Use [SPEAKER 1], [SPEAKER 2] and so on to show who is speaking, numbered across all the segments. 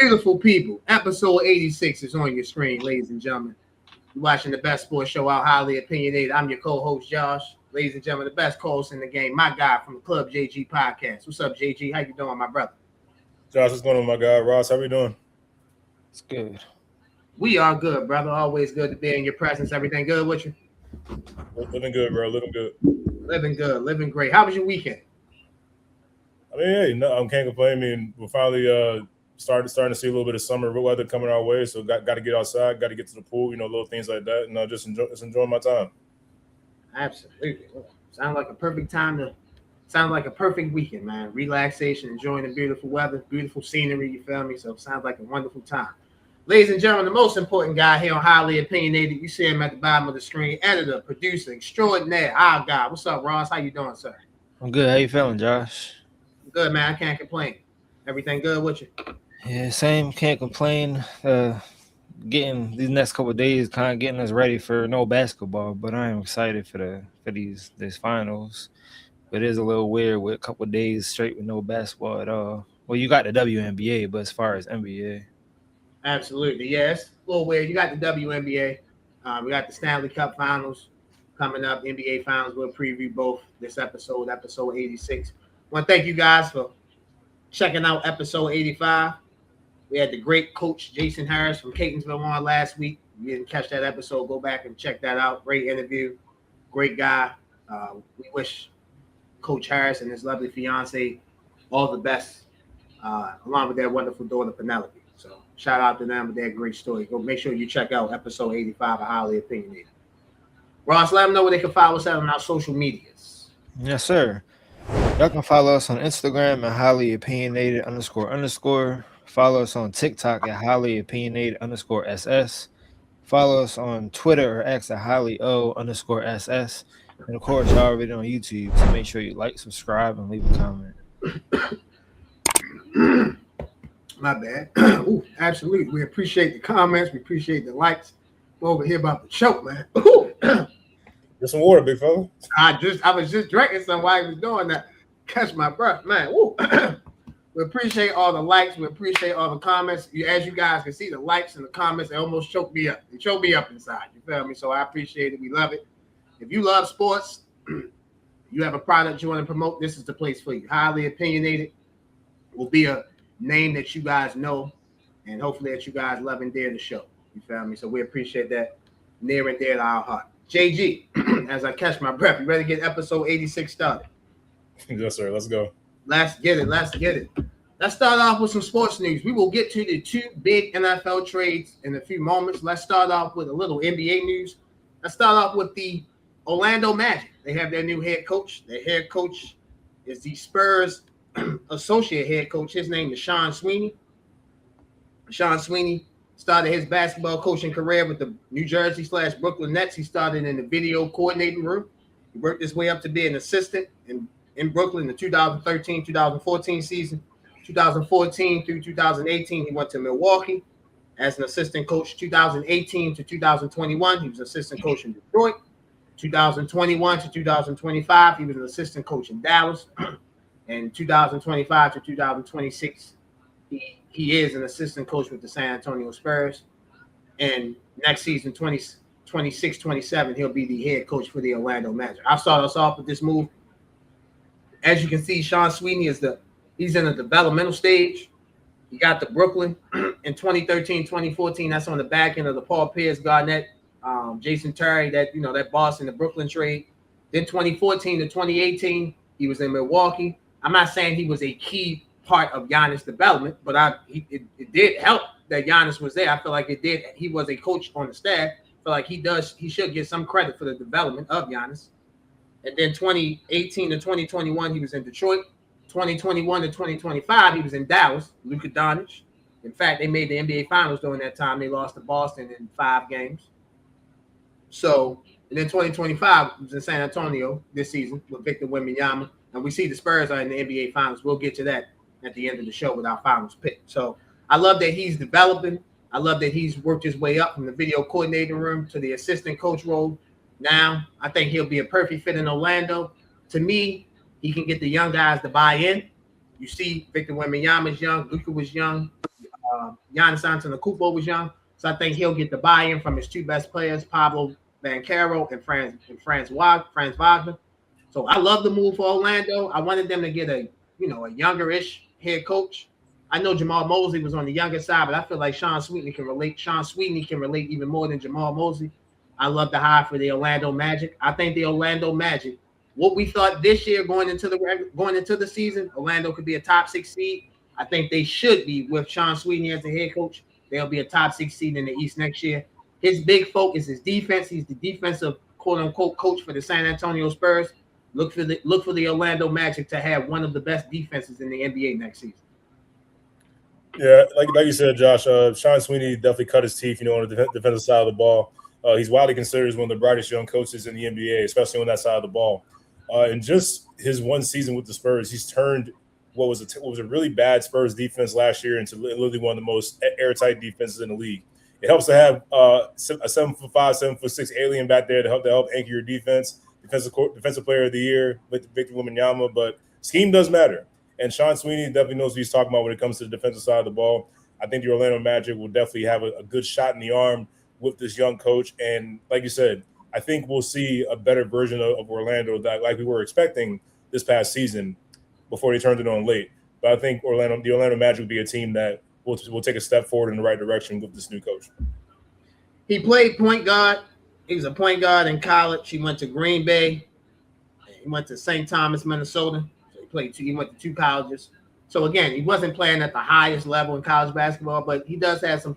[SPEAKER 1] Beautiful people, episode 86 is on your screen, ladies and gentlemen. You're watching the best sports show out, Highly Opinionated. I'm your co-host, Josh. Ladies and gentlemen, the best co-host in the game, my guy from the Club JG Podcast. What's up, JG? How you doing, my brother?
[SPEAKER 2] Josh, what's going on, my guy? Ross, how we doing?
[SPEAKER 3] It's good.
[SPEAKER 1] We are good, brother. Always good to be in your presence. Everything good with you?
[SPEAKER 2] Living good, bro. Living good.
[SPEAKER 1] Living good. Living great. How was your weekend?
[SPEAKER 2] I mean, hey, no, I can't complain. I mean, we're finally starting to see a little bit of summer weather coming our way. So got to get outside, got to get to the pool, little things like that, and just enjoying my time.
[SPEAKER 1] Absolutely. Sounds like a perfect time to. Sounds like a perfect weekend, man. Relaxation, enjoying the beautiful weather, beautiful scenery. You feel me? So it sounds like a wonderful time. Ladies and gentlemen, the most important guy here on Highly Opinionated, you see him at the bottom of the screen, editor, producer, extraordinaire, our guy. What's up, Ross? How you doing, sir?
[SPEAKER 3] I'm good. How you feeling, Josh?
[SPEAKER 1] Good, man. I can't complain. Everything good with you?
[SPEAKER 3] Yeah, same. Can't complain. Getting these next couple of days, kind of getting us ready for no basketball, but I am excited for these finals. But it is a little weird with a couple of days straight with no basketball at all. Well, you got the WNBA, but as far as NBA.
[SPEAKER 1] Absolutely, yes. A little weird. You got the WNBA. We got the Stanley Cup Finals coming up. NBA Finals. We'll preview both this episode 86. I want to thank you guys for checking out episode 85. We had the great coach Jason Harris from Catonsville on last week. If you didn't catch that episode, go back and check that out. Great interview. Great guy. We wish Coach Harris and his lovely fiance all the best, along with their wonderful daughter Penelope. So shout out to them with their great story. Go make sure you check out episode 85 of Highly Opinionated. Ross, let them know where they can follow us on our social medias.
[SPEAKER 3] Yes, sir. Y'all can follow us on Instagram at Highly Opinionated __. Follow us on TikTok at Highly Opinionated _SS. Follow us on Twitter or X at Highly O_SS. And of course, y'all already on YouTube, so make sure you like, subscribe, and leave a comment.
[SPEAKER 1] My bad. Ooh, absolutely. We appreciate the comments. We appreciate the likes. We're over here about to choke, man.
[SPEAKER 2] Get some water, big fella.
[SPEAKER 1] I was just drinking some while I was doing that. Catch my breath, man. Woo. We appreciate all the likes. We appreciate all the comments. As you guys can see, the likes and the comments, they almost choked me up. They choked me up inside. You feel me? So I appreciate it. We love it. If you love sports, you have a product you want to promote, this is the place for you. Highly Opinionated will be a name that you guys know, and hopefully that you guys love and dare the show. You feel me? So we appreciate that near and dear to our heart. JG, as I catch my breath, you ready to get episode 86 started?
[SPEAKER 2] Yes, sir. Let's go.
[SPEAKER 1] Let's get it. Let's start off with some sports news. We will get to the two big NFL trades in a few moments. Let's start off with a little NBA news. Let's start off with the Orlando Magic. They have their new head coach. Their head coach is the Spurs associate head coach. His name is Sean Sweeney. Sean Sweeney started his basketball coaching career with the New Jersey / Brooklyn Nets. He started in the video coordinating room. He worked his way up to be an assistant in Brooklyn in the 2013-2014 season. 2014 through 2018, he went to Milwaukee as an assistant coach. 2018 to 2021, he was assistant coach in Detroit. 2021 to 2025, he was an assistant coach in Dallas. And 2025 to 2026, he is an assistant coach with the San Antonio Spurs. And next season, 26-27, he'll be the head coach for the Orlando Magic. I'll start us off with this move. As you can see, Sean Sweeney he's in a developmental stage. He got to Brooklyn in 2013, 2014. That's on the back end of the Paul Pierce, Garnett, Jason Terry, that boss in the Brooklyn trade. Then 2014 to 2018, he was in Milwaukee. I'm not saying he was a key part of Giannis' development, but it did help that Giannis was there. I feel like it did. He was a coach on the staff. I feel like he should get some credit for the development of Giannis. And then 2018 to 2021, he was in Detroit. 2021 to 2025, he was in Dallas, Luka Doncic. In fact, they made the NBA Finals during that time. They lost to Boston in 5 games. So, and then 2025 was in San Antonio this season with Victor Wembanyama. And we see the Spurs are in the NBA Finals. We'll get to that at the end of the show with our finals pick. So, I love that he's developing. I love that he's worked his way up from the video coordinating room to the assistant coach role. Now, I think he'll be a perfect fit in Orlando. To me, he can get the young guys to buy in. You see, Victor Wembanyama is young. Luka was young. Giannis Antetokounmpo was young. So I think he'll get the buy-in from his two best players, Pablo Banchero and Franz Wagner. So I love the move for Orlando. I wanted them to get a younger-ish head coach. I know Jamal Mosley was on the younger side, but I feel like Sean Sweetney can relate. Sean Sweetney can relate even more than Jamal Mosley. I love the hire for the Orlando Magic. I think the Orlando Magic, what we thought this year going into the season, Orlando could be a top 6 seed. I think they should be with Sean Sweetney as the head coach. They'll be a top 6 seed in the East next year. His big focus is defense. He's the defensive quote unquote coach for the San Antonio Spurs. Look for the Orlando Magic to have one of the best defenses in the NBA next season.
[SPEAKER 2] Yeah, like you said, Josh, Sean Sweetney definitely cut his teeth, on the defensive side of the ball. He's widely considered as one of the brightest young coaches in the NBA, especially on that side of the ball. And just his one season with the Spurs, he's turned what was a really bad Spurs defense last year into literally one of the most airtight defenses in the league. It helps to have a 7'5", 7'6" alien back there to help anchor your defense. Defensive player of the year with Victor Wembanyama, but scheme does matter. And Sean Sweetney definitely knows what he's talking about when it comes to the defensive side of the ball. I think the Orlando Magic will definitely have a good shot in the arm with this young coach. And like you said, I think we'll see a better version of Orlando that like we were expecting this past season before they turned it on late. But I think the Orlando Magic will be a team that will take a step forward in the right direction with this new coach.
[SPEAKER 1] He played point guard. He was a point guard in college. He went to Green Bay. He went to St. Thomas, Minnesota. So he went to 2 colleges. So again, he wasn't playing at the highest level in college basketball, but he does have some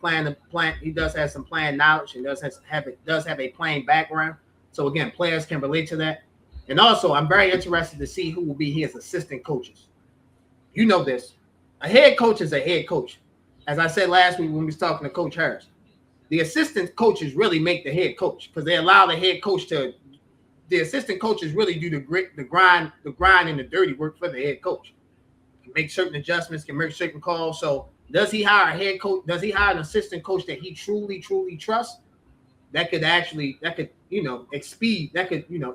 [SPEAKER 1] He does have some playing knowledge. He does have a playing background. So again, players can relate to that. And also, I'm very interested to see who will be his assistant coaches. You know this. A head coach is a head coach. As I said last week when we was talking to Coach Harris, the assistant coaches really make the head coach because they allow the head coach to. The assistant coaches really do the grind, and the dirty work for the head coach. Can make certain adjustments, can make certain calls. So, does he hire a head coach? Does he hire an assistant coach that he truly trusts? That could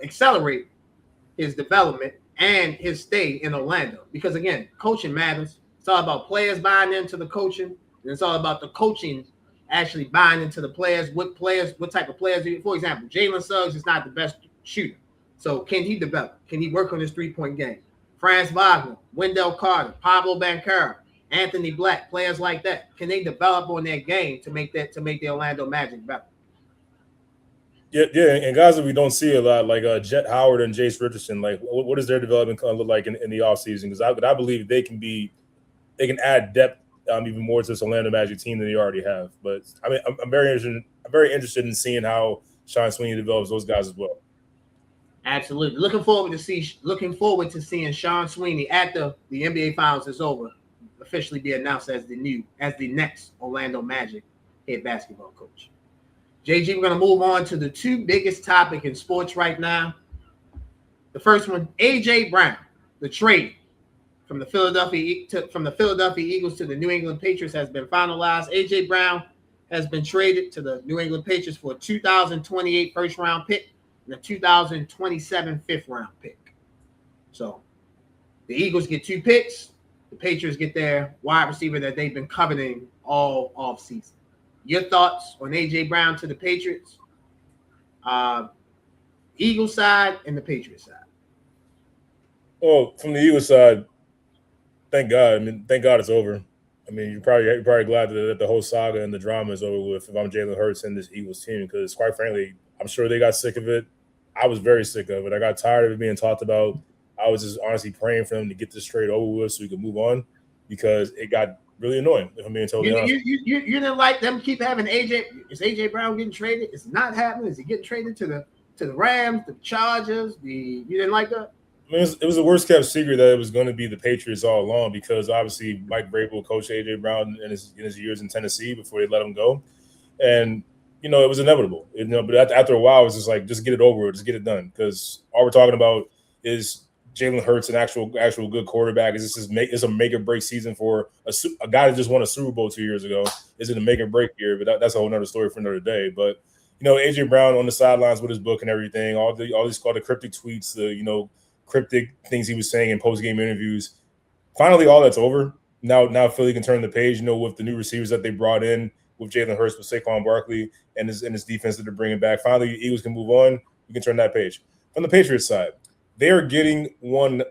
[SPEAKER 1] accelerate his development and his stay in Orlando. Because again, coaching matters. It's all about players buying into the coaching, and it's all about the coaching actually buying into the players. What type of players? For example, Jalen Suggs is not the best shooter. So can he develop? Can he work on his 3-point game? Franz Wagner, Wendell Carter, Pablo Banchero, Anthony Black, players like that. Can they develop on their game to make the Orlando Magic better?
[SPEAKER 2] Yeah, and guys that we don't see a lot, like Jet Howard and Jace Richardson, like what does their development look like in the offseason? Because I believe they can add depth even more to this Orlando Magic team than they already have. But I mean, I'm very interested in seeing how Sean Sweetney develops those guys as well.
[SPEAKER 1] Absolutely. Looking forward to seeing Sean Sweetney after the NBA Finals is over officially be announced as the next Orlando Magic head basketball coach. JG, we're going to move on to the 2 biggest topic in sports right now. The first one, A.J. Brown, the trade from the Philadelphia Eagles to the New England Patriots has been finalized. A.J. Brown has been traded to the New England Patriots for a 2028 first-round pick and a 2027 fifth-round pick. So the Eagles get 2 picks. The Patriots get their wide receiver that they've been coveting all offseason. Your thoughts on A.J. Brown to the Patriots, Eagles side and the Patriots side?
[SPEAKER 2] Well, from the Eagles side, thank God. Thank God it's over. You're probably glad that the whole saga and the drama is over with if I'm Jalen Hurts and this Eagles team because, quite frankly, I'm sure they got sick of it. I was very sick of it. I got tired of it being talked about. I was just honestly praying for them to get this trade over with so we could move on because it got really annoying, if I'm being totally honest.
[SPEAKER 1] You didn't like them keep having AJ. Is AJ Brown getting traded? It's not happening. Is he getting traded to the Rams, the Chargers? You didn't like that?
[SPEAKER 2] It was the worst kept secret that it was going to be the Patriots all along because obviously Mike Vrabel coached AJ Brown in his years in Tennessee before they let him go, and it was inevitable. But after a while, it was just like just get it over with, just get it done because all we're talking about is Jalen Hurts an actual good quarterback? Is this a make or break season for a guy that just won a Super Bowl 2 years ago? Is it a make or break year? But that's a whole nother story for another day. But AJ Brown on the sidelines with his book and everything, all these cryptic tweets, cryptic things he was saying in post game interviews. Finally, all that's over. now Philly can turn the page, with the new receivers that they brought in, with Jalen Hurts, with Saquon Barkley, and his defense that they're bringing back. Finally, the Eagles can move on. You can turn that page. From the Patriots side, they are getting one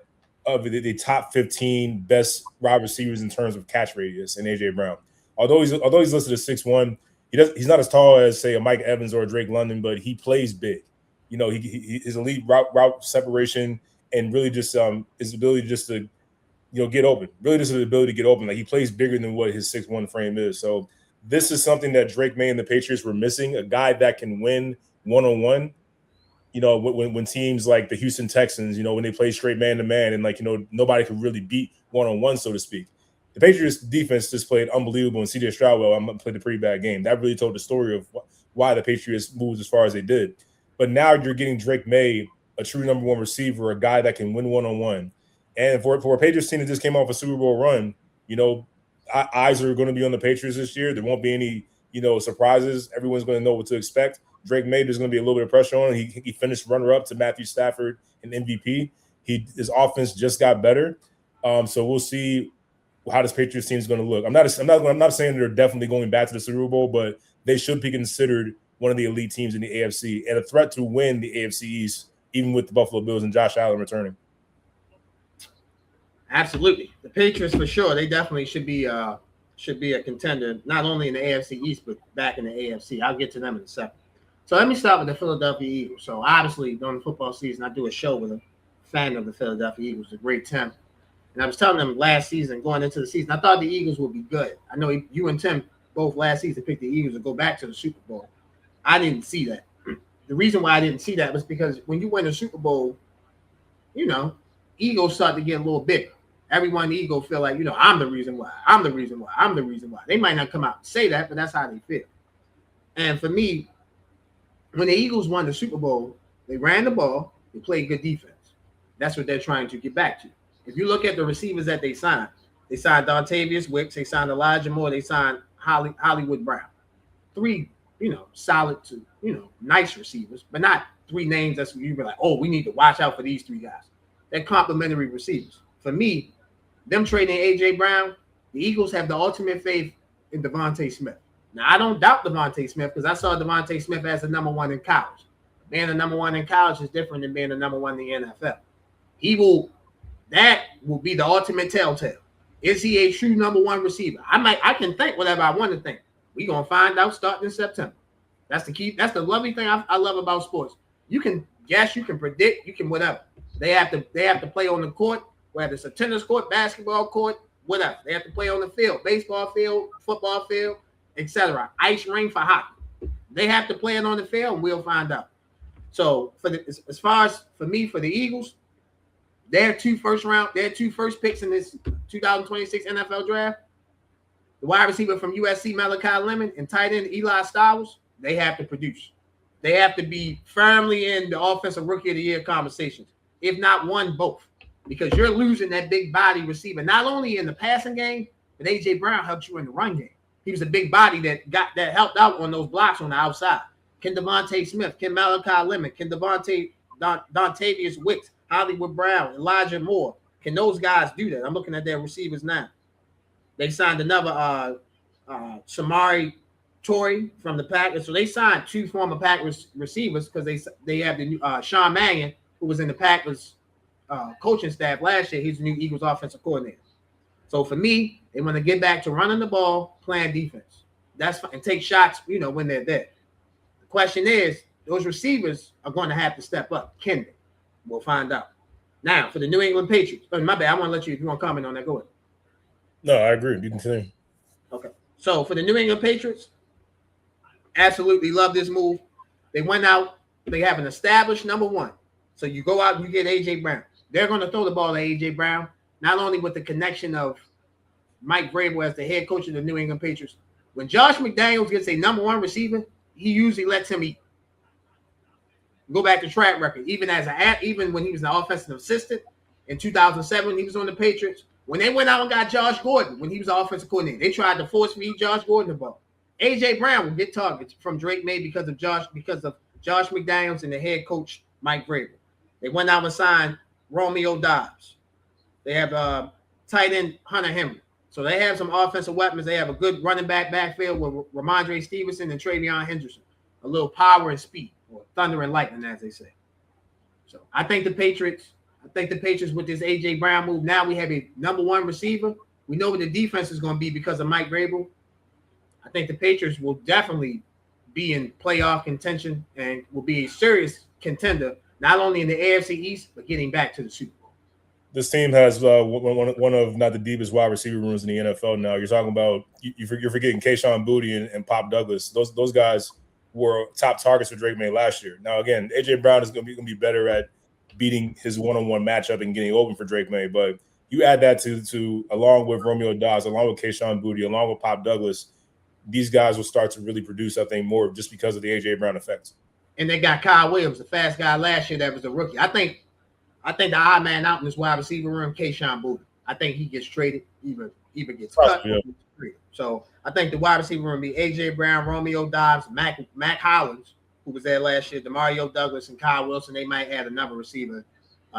[SPEAKER 2] of the top 15 best wide receivers in terms of catch radius in A.J. Brown. Although he's listed as 6'1", he's not as tall as, say, a Mike Evans or a Drake London, but he plays big. His elite route separation and really just his ability just to get open. Really just his ability to get open. Like, he plays bigger than what his 6'1" frame is. So this is something that Drake May and the Patriots were missing, a guy that can win one-on-one. When teams like the Houston Texans, when they play straight man-to-man and, nobody could really beat one-on-one, so to speak. The Patriots defense just played unbelievable, and C.J. Stroud played a pretty bad game. That really told the story of why the Patriots moved as far as they did. But now you're getting Drake May, a true number one receiver, a guy that can win one-on-one. And for a Patriots team that just came off a Super Bowl run, eyes are going to be on the Patriots this year. There won't be any, surprises. Everyone's going to know what to expect. Drake May, there's going to be a little bit of pressure on him. He finished runner-up to Matthew Stafford in MVP. His offense just got better. So we'll see how this Patriots team is going to look. I'm not saying they're definitely going back to the Super Bowl, but they should be considered one of the elite teams in the AFC and a threat to win the AFC East, even with the Buffalo Bills and Josh Allen returning.
[SPEAKER 1] Absolutely, the Patriots for sure. They definitely should be a contender, not only in the AFC East but back in the AFC. I'll get to them in a second. So let me start with the Philadelphia Eagles. So obviously during the football season, I do a show with a fan of the Philadelphia Eagles, a great Tim. And I was telling them last season, going into the season, I thought the Eagles would be good. I know you and Tim both last season picked the Eagles to go back to the Super Bowl. I didn't see that. The reason why I didn't see that was because when you win a Super Bowl, Eagles start to get a little bigger. Everyone in the Eagles feel like, I'm the reason why. I'm the reason why. I'm the reason why. They might not come out and say that, but that's how they feel. And for me, when the Eagles won the Super Bowl, they ran the ball, they played good defense. That's what they're trying to get back to. If you look at the receivers that they signed Dontavius Wicks, they signed Elijah Moore, they signed Hollywood Brown. 3, solid to, nice receivers, but not 3 names that's you be like, oh, we need to watch out for these 3 guys. They're complimentary receivers. For me, them trading A.J. Brown, the Eagles have the ultimate faith in Devontae Smith. Now, I don't doubt Devontae Smith because I saw Devontae Smith as the number 1 in college. Being the number 1 in college is different than being the number 1 in the NFL. That will be the ultimate telltale. Is he a true number 1 receiver? I can think whatever I want to think. We're going to find out starting in September. That's the key. That's the lovely thing I love about sports. You can guess, you can predict, you can whatever. They have to play on the court, whether it's a tennis court, basketball court, whatever. They have to play on the field, baseball field, football field, etc. Ice ring for hockey. They have to play it on the field, and we'll find out. So as far as for me, for the Eagles, their 2 first picks in this 2026 NFL draft, the wide receiver from USC, Malachi Lemon, and tight end Eli Stowers, they have to produce. They have to be firmly in the offensive rookie of the year conversations, if not one, both, because you're losing that big body receiver, not only in the passing game, but A.J. Brown helped you in the run game. He was a big body that helped out on those blocks on the outside. Can Devontae Smith, can Malachi Lemon, can Dontavius Wicks, Hollywood Brown, Elijah Moore, can those guys do that? I'm looking at their receivers now. They signed another Samari Torrey from the Packers. So they signed 2 former Packers receivers because they have the new Sean Mannion, who was in the Packers coaching staff last year. He's the new Eagles offensive coordinator. So for me, they want to get back to running the ball, playing defense. That's and take shots, when they're there. The question is, those receivers are going to have to step up. Can they? We'll find out. Now, for the New England Patriots. Oh, my bad. I want to let you, if you want to comment on that, go ahead.
[SPEAKER 2] No, I agree. You can continue.
[SPEAKER 1] Okay. So for the New England Patriots, absolutely love this move. They went out. They have an established number 1. So you go out and you get A.J. Brown. They're going to throw the ball to A.J. Brown, not only with the connection of Mike Vrabel as the head coach of the New England Patriots. When Josh McDaniels gets a number 1 receiver, he usually lets him eat. Go back to track record. Even when he was an offensive assistant in 2007, he was on the Patriots. When they went out and got Josh Gordon, when he was the offensive coordinator, they tried to force feed Josh Gordon the ball. A.J. Brown will get targets from Drake May because of Josh McDaniels and the head coach Mike Vrabel. They went out and signed Romeo Dobbs. They have tight end Hunter Henry. So they have some offensive weapons. They have a good running backfield with Ramondre Stevenson and Travion Henderson. A little power and speed, or thunder and lightning, as they say. So I think the Patriots with this A.J. Brown move, now we have a number one receiver. We know what the defense is going to be because of Mike Vrabel. I think the Patriots will definitely be in playoff contention and will be a serious contender, not only in the AFC East, but getting back to the Super Bowl.
[SPEAKER 2] This team has one of not the deepest wide receiver rooms in the NFL now. You're talking about you're forgetting Kayshon Boutte and Pop Douglas. Those guys were top targets for Drake May last year. Now again, AJ Brown is going to be better at beating his one-on-one matchup and getting open for Drake May. But you add that to along with Romeo Dobbs, along with Kayshon Boutte, along with Pop Douglas, these guys will start to really produce, I think, more just because of the AJ Brown effect. And
[SPEAKER 1] they got Kyle Williams, the fast guy last year that was a rookie. I think the odd man out in this wide receiver room, Kayshon Boutte. I think he gets traded, either gets cut. Yeah. So I think the wide receiver room be AJ Brown, Romeo Dobbs, Mac Hollins, who was there last year, Demario Douglas, and Kyle Wilson. They might add another receiver.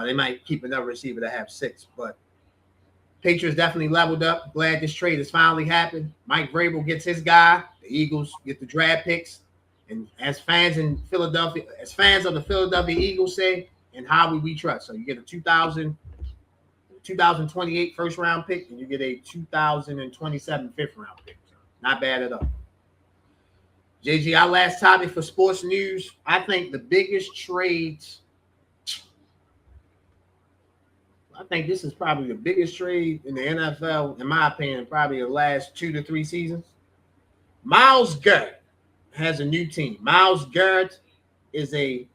[SPEAKER 1] They might keep another receiver to have 6. But Patriots definitely leveled up. Glad this trade has finally happened. Mike Vrabel gets his guy. The Eagles get the draft picks. And as fans of the Philadelphia Eagles say, and how we trust. So you get a 2028 first round pick, and you get a 2027 fifth round pick. Not bad at all. JG, our last topic for sports news. I think the biggest trades. I think this is probably the biggest trade in the NFL, in my opinion, probably the last 2 to 3 seasons. Myles Garret has a new team. Myles Garret is a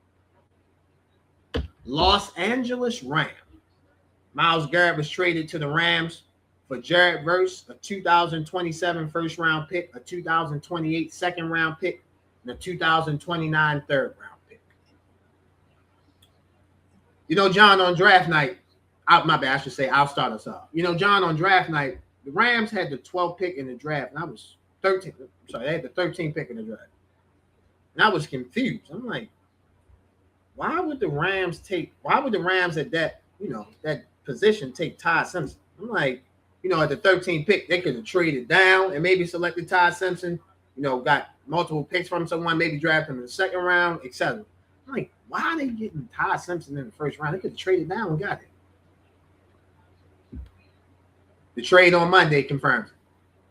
[SPEAKER 1] Los Angeles Ram. Myles Garret was traded to the Rams for Jared Verse, a 2027 first round pick, a 2028 second round pick, and a 2029 third round pick. You know, John, on draft night, I should say, I'll start us off. You know, John, on draft night, the Rams had the 12th pick in the draft, and I was 13. Sorry, they had the 13th pick in the draft. And I was confused. I'm like, why would the Rams at that position take Todd Simpson? I'm like, at the 13th pick, they could have traded down and maybe selected Todd Simpson, got multiple picks from someone, maybe drafted him in the second round, etc. I'm like, why are they getting Todd Simpson in the first round? They could have traded down and got it. The trade on Monday confirms it.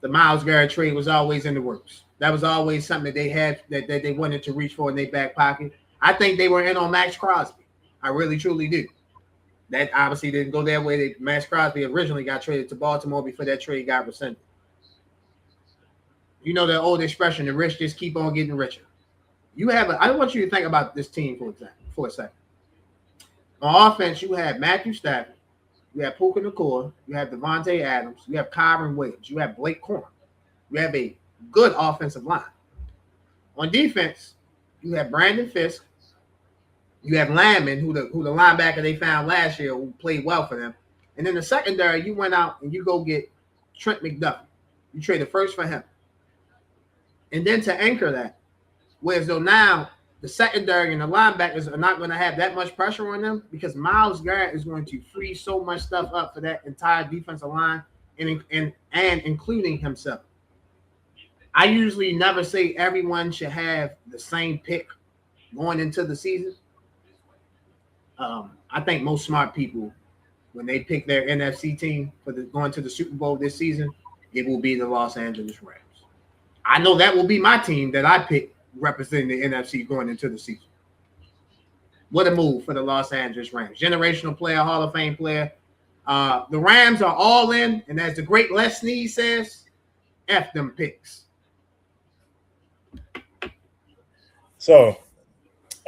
[SPEAKER 1] The Myles Garret trade was always in the works. That was always something that they had that they wanted to reach for in their back pocket. I think they were in on Max Crosby. I really, truly do. That obviously didn't go their way. Max Crosby originally got traded to Baltimore before that trade got rescinded. You know the old expression, the rich just keep on getting richer. I want you to think about this team for a second. On offense, you have Matthew Stafford, you have Puka Nacua, you have Devontae Adams, you have Kyron Williams, you have Blake Corum. You have a good offensive line. On defense, you have Brandon Fisk, you have Landman, who the linebacker they found last year, who played well for them. And then the secondary, you went out and you go get Trent McDuffie. You trade the first for him. And then to anchor that, whereas though now the secondary and the linebackers are not going to have that much pressure on them because Myles Garret is going to free so much stuff up for that entire defensive line and including himself. I usually never say everyone should have the same pick going into the season. I think most smart people, when they pick their NFC team for going to the Super Bowl this season, it will be the Los Angeles Rams. I know that will be my team that I pick representing the NFC going into the season. What a move for the Los Angeles Rams. Generational player, Hall of Fame player. The Rams are all in, and as the great Les Snead says, F them picks.
[SPEAKER 2] So,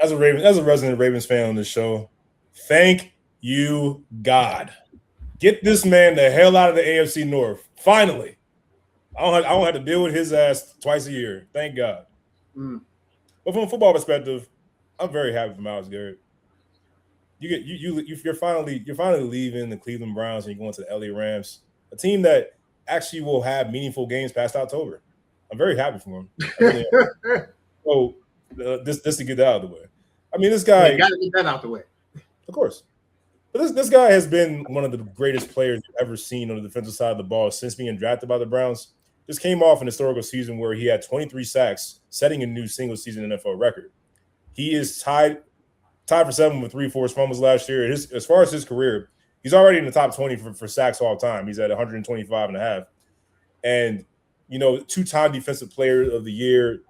[SPEAKER 2] as a resident Ravens fan on the show, thank you, God. Get this man the hell out of the AFC North. Finally. I don't have to deal with his ass twice a year. Thank God. But from a football perspective, I'm very happy for Myles Garret. You're finally leaving the Cleveland Browns and you're going to the LA Rams, a team that actually will have meaningful games past October. I'm very happy for him. Really so this to get that out of the way. I mean, this guy
[SPEAKER 1] got to get that out the way.
[SPEAKER 2] Of course. But this guy has been one of the greatest players you've ever seen on the defensive side of the ball since being drafted by the Browns. Just came off an historical season where he had 23 sacks, setting a new single-season NFL record. He is tied for 7 with 3 forced fumbles last year. As far as his career, he's already in the top 20 for sacks all time. He's at 125 and a half. And, 2-time defensive player of the year,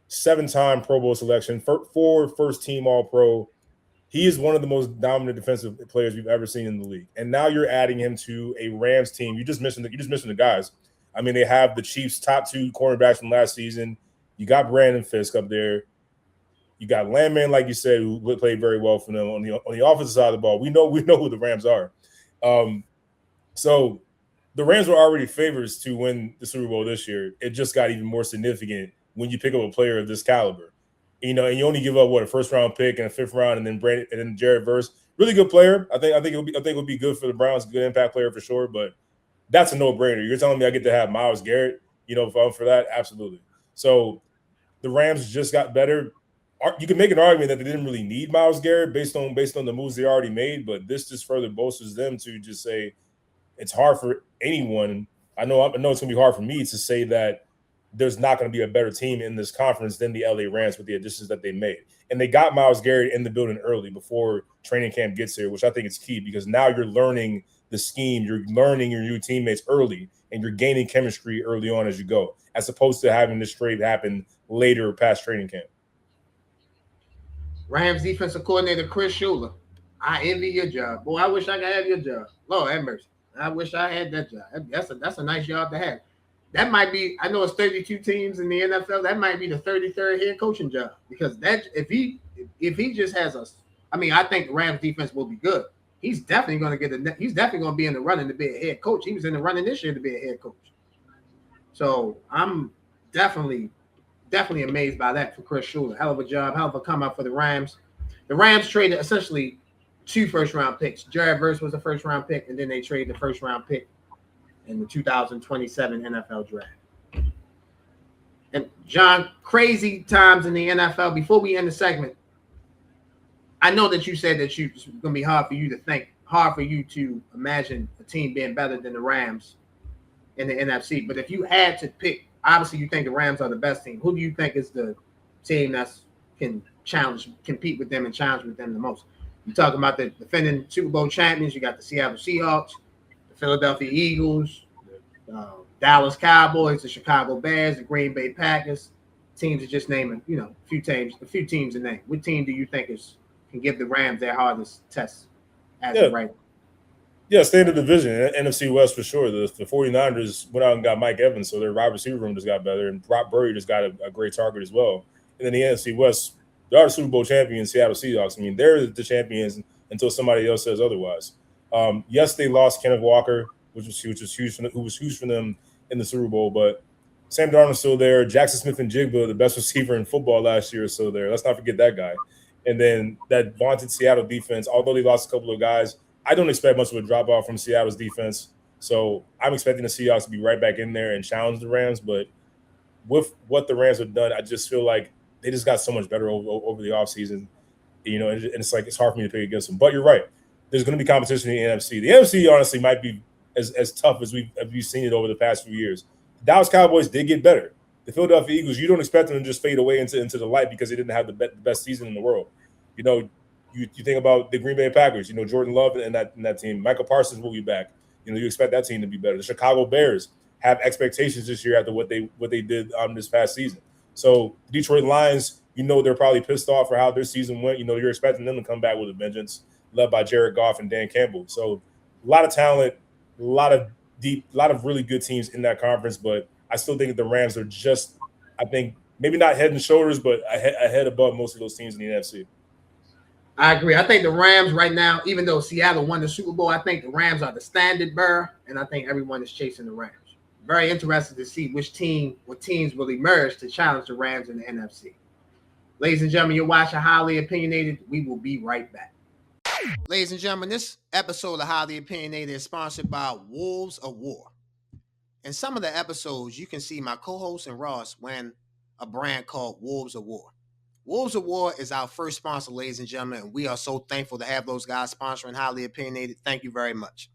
[SPEAKER 2] 7-time Pro Bowl selection, 4 first-team All-Pro. He is one of the most dominant defensive players we've ever seen in the league. And now you're adding him to a Rams team. You just mentioned the guys. I mean, they have the Chiefs' top 2 cornerbacks from last season. You got Brandon Fisk up there. You got Landman, like you said, who played very well for them on the offensive side of the ball. We know who the Rams are. So the Rams were already favorites to win the Super Bowl this year. It just got even more significant when you pick up a player of this caliber. And you only give up a first-round pick and a 5th round, and then Jared Verse, really good player. I think it would be good for the Browns, good impact player for sure. But that's a no-brainer. You're telling me I get to have Myles Garret, for that? Absolutely. So the Rams just got better. You can make an argument that they didn't really need Myles Garret based on the moves they already made, but this just further bolsters them to just say it's hard for anyone. I know it's going to be hard for me to say that there's not going to be a better team in this conference than the LA Rams with the additions that they made. And they got Myles Garret in the building early before training camp gets here, which I think is key because now you're learning the scheme, you're learning your new teammates early, and you're gaining chemistry early on as you go, as opposed to having this trade happen later past training camp.
[SPEAKER 1] Rams defensive coordinator Chris Schuler. I envy your job. Boy, I wish I could have your job. Lord have mercy. I wish I had that job. That's a nice job to have. That might be, I know it's 32 teams in the NFL. That might be the 33rd head coaching job because that if he just has I think the Rams defense will be good. He's definitely going to be in the running to be a head coach. He was in the running this year to be a head coach. So I'm definitely amazed by that for Chris Schuler. Hell of a job, hell of a come up for the Rams. The Rams traded essentially 2 first-round picks. Jared Verse was a first-round pick, and then they traded the first-round pick in the 2027 NFL draft. And John, crazy times in the NFL. Before we end the segment, I know that you said that it's going to be hard for you to imagine a team being better than the Rams in the NFC. But if you had to pick, obviously you think the Rams are the best team. Who do you think is the team that can compete with them and challenge with them the most? You're talking about the defending Super Bowl champions. You got the Seattle Seahawks, the Philadelphia Eagles, the Dallas Cowboys, the Chicago Bears, the Green Bay Packers. Teams are just naming, a few teams to name. What team do you think can give the Rams their hardest test as of right now?
[SPEAKER 2] Yeah, stay in the division, NFC West for sure. The 49ers went out and got Mike Evans, so their wide receiver room just got better, and Brock Purdy just got a great target as well. And then the NFC West, they are the Super Bowl champions, Seattle Seahawks. I mean, they're the champions until somebody else says otherwise. Yes, they lost Kenneth Walker, who was huge for them in the Super Bowl, but Sam Darnold's still there. Jackson Smith-Njigba, the best receiver in football last year, is still there. Let's not forget that guy. And then that vaunted Seattle defense, although they lost a couple of guys, I don't expect much of a drop-off from Seattle's defense. So I'm expecting the Seahawks to be right back in there and challenge the Rams. But with what the Rams have done, I just feel like they just got so much better over the offseason. And it's like it's hard for me to pick against them. But you're right. There's going to be competition in the NFC. The NFC, honestly, might be as tough as we've seen it over the past few years. The Dallas Cowboys did get better. The Philadelphia Eagles, you don't expect them to just fade away into the light because they didn't have the best season in the world. You think about the Green Bay Packers, Jordan Love and that team. Michael Parsons will be back. You expect that team to be better. The Chicago Bears have expectations this year after what they did this past season. So the Detroit Lions, they're probably pissed off for how their season went. You're expecting them to come back with a vengeance, led by Jared Goff and Dan Campbell. So a lot of talent, a lot of really good teams in that conference. But I still think that the Rams are just, I think, maybe not head and shoulders, but ahead above most of those teams in the NFC.
[SPEAKER 1] I agree. I think the Rams right now, even though Seattle won the Super Bowl, I think the Rams are the standard bearer, and I think everyone is chasing the Rams. Very interested to see what teams will emerge to challenge the Rams in the NFC. Ladies and gentlemen, you're watching Highly Opinionated. We will be right back. Ladies and gentlemen, this episode of Highly Opinionated is sponsored by Wolves of War. In some of the episodes, you can see my co-host and Ross wearing a brand called Wolves of War. Wolves of War is our first sponsor, ladies and gentlemen, and we are so thankful to have those guys sponsoring Highly Opinionated. Thank you very much.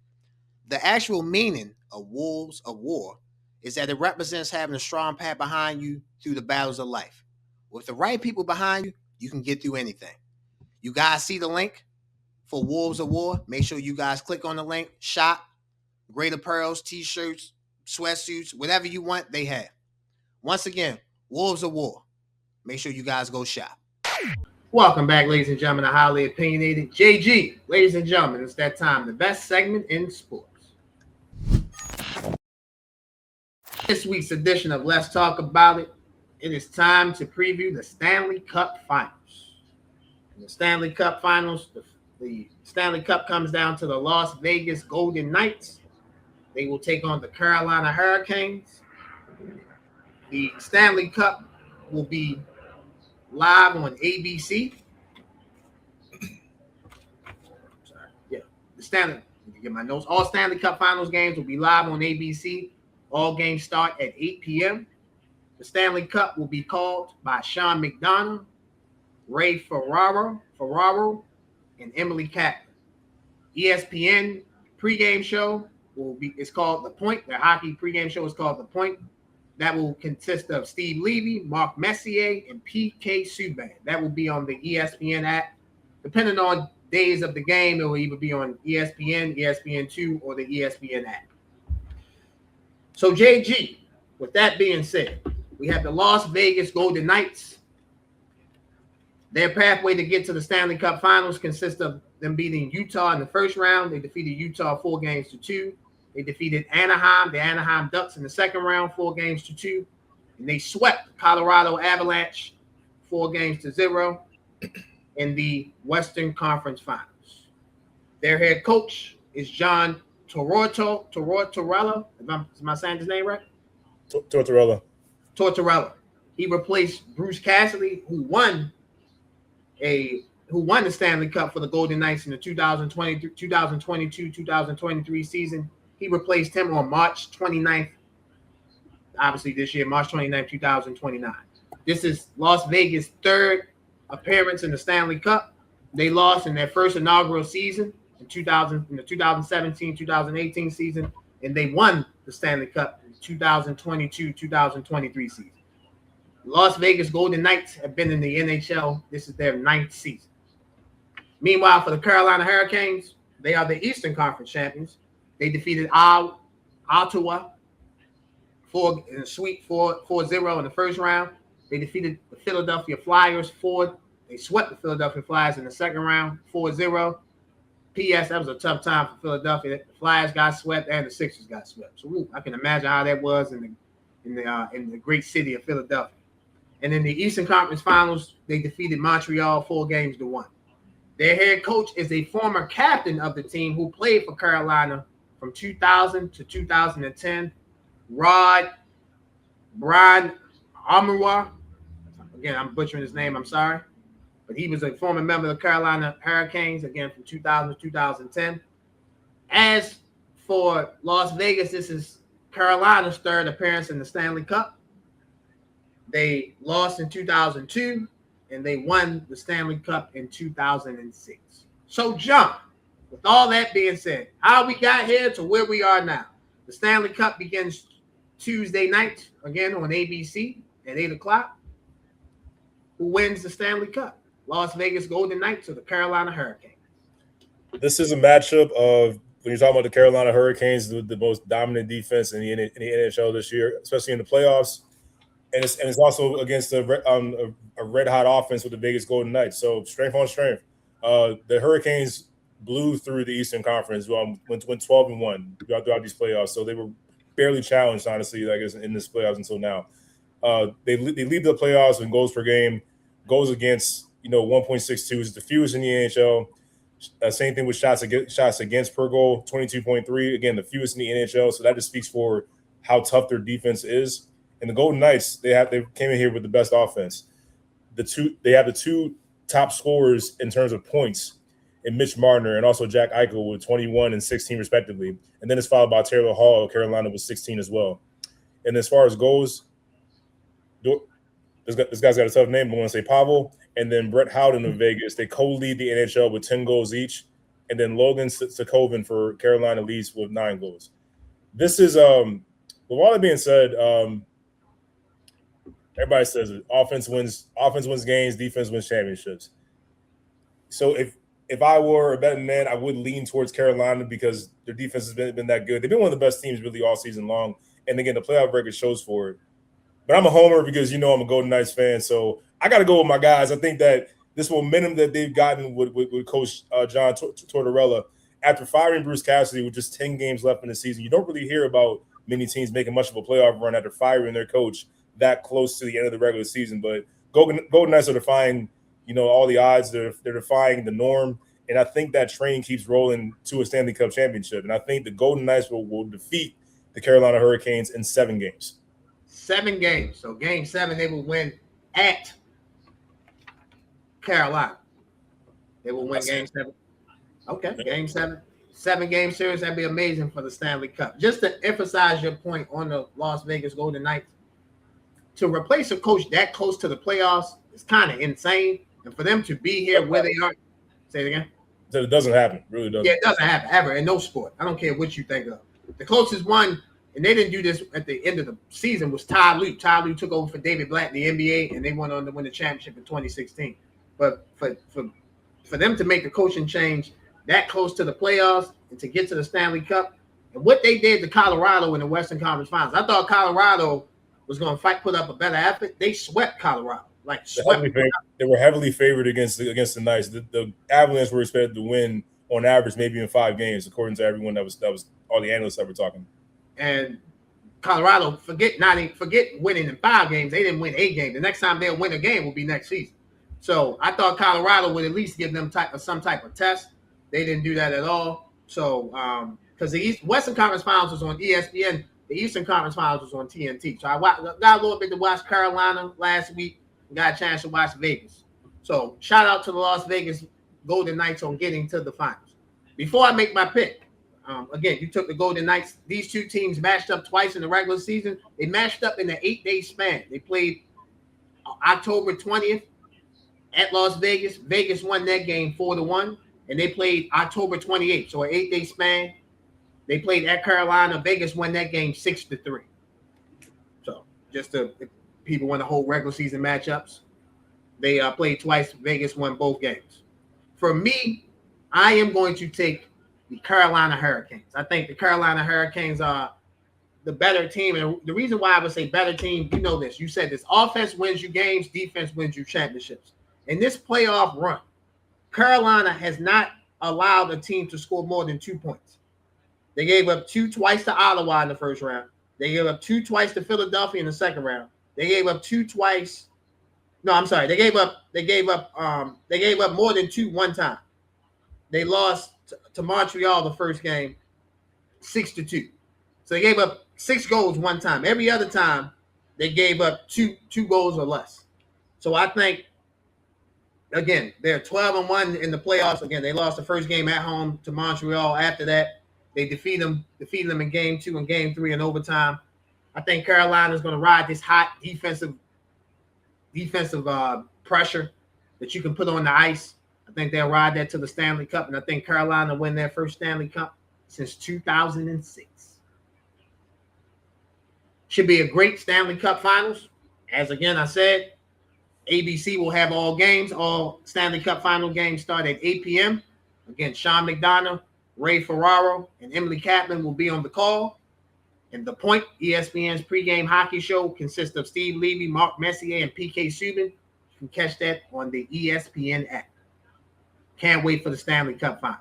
[SPEAKER 1] The actual meaning of Wolves of War is that it represents having a strong path behind you through the battles of life. With the right people behind you, you can get through anything. You guys see the link for Wolves of War? Make sure you guys click on the link. Shop, great apparels, t-shirts, sweatsuits, whatever you want, they have. Once again, Wolves of War. Make sure you guys go shop. Welcome back, ladies and gentlemen, to Highly Opinionated. JG, ladies and gentlemen, it's that time, the best segment in sports. This week's edition of Let's Talk About It. It is time to preview the Stanley Cup Finals. In the Stanley Cup Finals, the Stanley Cup comes down to the Las Vegas Golden Knights. They will take on the Carolina Hurricanes. The Stanley Cup will be live on ABC. Get my notes. All Stanley Cup Finals games will be live on ABC. All games start at 8 p.m. The Stanley Cup will be called by Sean McDonough, Ray Ferraro, and Emily Kaplan. ESPN pregame show is called The Point. Their hockey pregame show is called The Point. That will consist of Steve Levy, Mark Messier, and P.K. Subban. That will be on the ESPN app. Depending on days of the game, it will either be on ESPN, ESPN2, or the ESPN app. So, JG, with that being said, we have the Las Vegas Golden Knights. Their pathway to get to the Stanley Cup Finals consists of them beating Utah in the first round. They defeated Utah 4-2. They defeated Anaheim, the Anaheim Ducks, in the second round, 4-2. And they swept Colorado Avalanche 4-0 in the Western Conference Finals. Their head coach is John Tortorella. Am I saying his name right?
[SPEAKER 2] Tortorella. He replaced Bruce Cassidy, who won the Stanley Cup for the Golden Knights in the 2022-2023 season. He replaced him on March 29th, obviously this year, March 29th, 2029. This is Las Vegas' third appearance in the Stanley Cup. They lost in their first inaugural season in the 2017-2018 season, and they won the Stanley Cup in 2022-2023 season. Las Vegas Golden Knights have been in the NHL. This is their 9th season. Meanwhile, for the Carolina Hurricanes, they are the Eastern Conference champions. They defeated Ottawa 4-0 in the first round. They defeated the Philadelphia Flyers They swept the Philadelphia Flyers in the second round 4-0. P.S. That was a tough time for Philadelphia. The Flyers got swept and the Sixers got swept. So I can imagine how that was in the great city of Philadelphia. And in the Eastern Conference Finals, they defeated Montreal 4-1. Their head coach is a former captain of the team who played for Carolina from 2000 to 2010, Brian Amoura. Again, I'm butchering his name, I'm sorry. But he was a former member of the Carolina Hurricanes, again, from 2000 to 2010. As for Las Vegas, this is Carolina's third appearance in the Stanley Cup. They lost in 2002, and they won the Stanley Cup in 2006. So, John, with all that being said, how we got here to where we are now. The Stanley Cup begins Tuesday night, again on ABC at 8 o'clock. Who wins the Stanley Cup? Las Vegas Golden Knights or the Carolina Hurricanes? This is a matchup of, when you're talking about the Carolina Hurricanes, the most dominant defense in the NHL this year, especially in the playoffs. And it's also against a red-hot offense with the Vegas Golden Knights. So strength on strength. The Hurricanes blew through the Eastern Conference, went 12-1 throughout these playoffs. So they were barely challenged, honestly, I guess, in this playoffs until now. They lead the playoffs in goals per game, goals against 1.62 is the fewest in the NHL. Same thing with shots against per goal, 22.3. Again, the fewest in the NHL. So that just speaks for how tough their defense is. And the Golden Knights, they came in here with the best offense. They have the two top scorers in terms of points in Mitch Marner and also Jack Eichel with 21 and 16 respectively. And then it's followed by Taylor Hall of Carolina with 16 as well. And as far as goals, This guy's got a tough name. I want to say Pavel, and then Brett Howden of Vegas. They co-lead the NHL with 10 goals each, and then Logan Sokovin for Carolina leads with 9 goals. This is with all that being said, everybody says it. Offense wins games, defense wins championships. So if I were a betting man, I would lean towards Carolina because their defense has been that good. They've been one of the best teams really all season long, and again, the playoff record shows for it. But I'm a homer because I'm a Golden Knights fan, so I got to go with my guys. I think that this momentum that they've gotten with Coach John Tortorella after firing Bruce Cassidy with just 10 games left in the season, you don't really hear about many teams making much of a playoff run after firing their coach that close to the end of the regular season. But Golden Knights are defying, all the odds. They're defying the norm, and I think that train keeps rolling to a Stanley Cup championship. And I think the Golden Knights will defeat the Carolina Hurricanes in 7 games.
[SPEAKER 1] 7 games. So game 7, they will win at Carolina. They will win game 7. Okay, game 7. 7-game series. That'd be amazing for the Stanley Cup. Just to emphasize your point on the Las Vegas Golden Knights, to replace a coach that close to the playoffs is kind of insane. And for them to be here where they are, say it again.
[SPEAKER 2] So it doesn't happen. It really doesn't.
[SPEAKER 1] Yeah, it doesn't happen ever in no sport. I don't care what you think of. The closest one, and they didn't do this at the end of the season, was Ty Lue. Ty Lue took over for David Blatt in the NBA, and they went on to win the championship in 2016. But for them to make a coaching change that close to the playoffs and to get to the Stanley Cup, and what they did to Colorado in the Western Conference Finals, I thought Colorado was going to put up a better effort. They swept Colorado.
[SPEAKER 2] They were heavily favored against the Knights. The Avalanche were expected to win on average maybe in 5 games, according to everyone that was all the analysts that were talking.
[SPEAKER 1] And Colorado, forget winning in 5 games. They didn't win 8 games. The next time they'll win a game will be next season. So I thought Colorado would at least give them some type of test. They didn't do that at all. So because the Western Conference Finals was on ESPN, the Eastern Conference Finals was on TNT. So I got a little bit to watch Carolina last week. Got a chance to watch Vegas. So shout out to the Las Vegas Golden Knights on getting to the finals. Before I make my pick, again, you took the Golden Knights. These 2 teams matched up twice in the regular season. They matched up in an 8-day span. They played October 20th at Las Vegas. Vegas won that game 4-1, and they played October 28th. So an 8-day span. They played at Carolina. Vegas won that game 6-3. So just to people want to hold regular season matchups. They played twice. Vegas won both games. For me, I am going to take the Carolina Hurricanes. I think the Carolina Hurricanes are the better team. And the reason why I would say better team, you know this. You said this. Offense wins you games. Defense wins you championships. In this playoff run, Carolina has not allowed a team to score more than 2 points. They gave up 2 twice to Ottawa in the first round. They gave up 2 twice to Philadelphia in the second round. They gave up 2 twice. No, I'm sorry. They gave up more than 2 one time. They lost to Montreal the first game 6-2. So they gave up 6 goals one time. Every other time they gave up two goals or less. So I think, again, they're 12-1 in the playoffs. Again, they lost the first game at home to Montreal. After that, they defeated them in game 2 and game 3 in overtime. I think Carolina is going to ride this hot defensive pressure that you can put on the ice. I think they'll ride that to the Stanley Cup, and I think Carolina will win their first Stanley Cup since 2006. Should be a great Stanley Cup Finals. As again I said, ABC will have all games. All Stanley Cup Final games start at 8 p.m. Again, Sean McDonough, Ray Ferraro, and Emily Kaplan will be on the call. And The Point, ESPN's pregame hockey show, consists of Steve Levy, Mark Messier, and PK Subban. You can catch that on the ESPN app. Can't wait for the Stanley Cup Finals.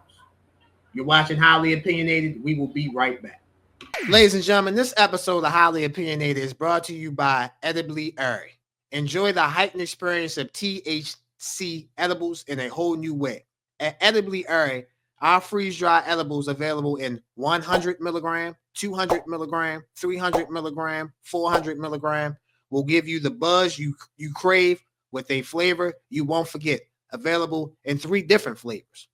[SPEAKER 1] You're watching Highly Opinionated. We will be right back. Ladies and gentlemen, this episode of Highly Opinionated is brought to you by Edibly Airy. Enjoy the heightened experience of THC edibles in a whole new way. At Edibly Airy, our freeze-dry edibles available in 100 milligram, 200 milligram, 300 milligram, 400 milligram will give you the buzz you crave with a flavor you won't forget. Available in 3 different flavors: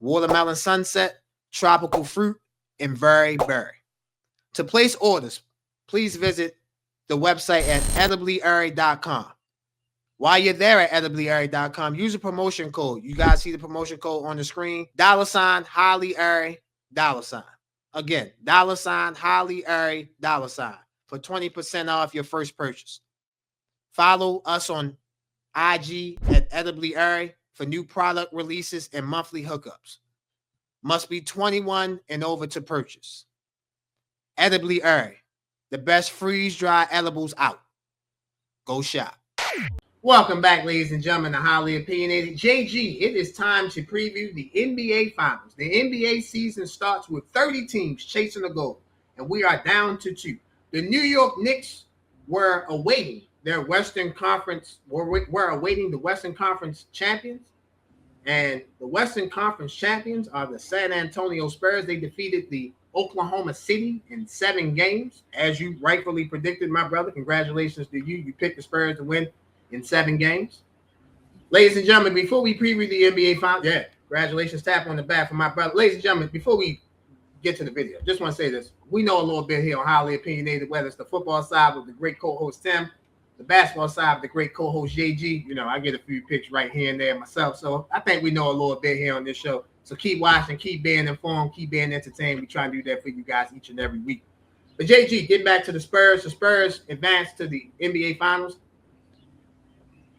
[SPEAKER 1] watermelon sunset, tropical fruit, and berry. To place orders, please visit the website at ediblyairy.com. While you're there at ediblyairy.com, use a promotion code. You guys see the promotion code on the screen. $ Highly Airy $. Again, $ Highly Airy $. For 20% off your first purchase. Follow us on IG at Edibly Airy for new product releases and monthly hookups. Must be 21 and over to purchase. Edibly Airy, the best freeze-dry edibles out. Go shop. Welcome back, ladies and gentlemen, to Highly Opinionated. JG, it is time to preview the NBA Finals. The NBA season starts with 30 teams chasing the goal, and we are down to 2. The New York Knicks were awaiting their Western Conference, were awaiting the Western Conference champions, and the Western Conference champions are the San Antonio Spurs. They defeated the Oklahoma City in 7 games, as you rightfully predicted, my brother. Congratulations to you. You picked the Spurs to win in 7 games. Ladies and gentlemen, before we preview the NBA Finals, congratulations, tap on the back for my brother. Ladies and gentlemen, before we get to the video, just want to say this. We know a little bit here on Highly Opinionated, whether it's the football side with the great co-host Tim, the basketball side with the great co-host JG. You know, I get a few picks right here and there myself, so I think we know a little bit here on this show. So keep watching, keep being informed, keep being entertained. We try and do that for you guys each and every week. But JG, getting back to the Spurs advanced to the NBA Finals.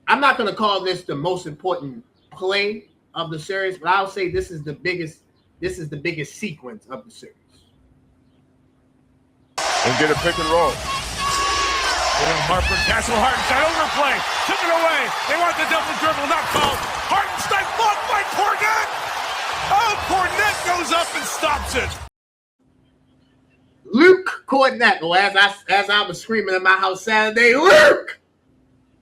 [SPEAKER 1] I'm not going to call this the most important play of the series, but I'll say this is the biggest sequence of the series.
[SPEAKER 4] And get a pick and roll. Harper, Castle Hartenstein, overplay, took it away. They want the double dribble, not called. Hartenstein blocked by Cornette. Oh, Cornette goes up and stops it.
[SPEAKER 1] Luke Cornette, or as I was screaming in my house Saturday, Luke.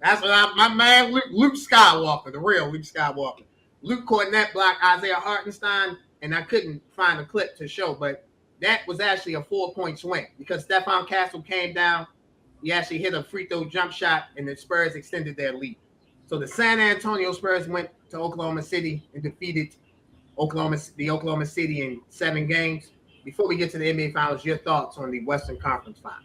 [SPEAKER 1] That's what my man Luke Skywalker, the real Luke Skywalker. Luke Cornette blocked Isaiah Hartenstein, and I couldn't find a clip to show, but that was actually a 4-point swing because Stephon Castle came down. He actually hit a free throw jump shot, and the Spurs extended their lead. So the San Antonio Spurs went to Oklahoma City and defeated the Oklahoma City in 7 games. Before we get to the NBA Finals, your thoughts on the Western Conference Finals?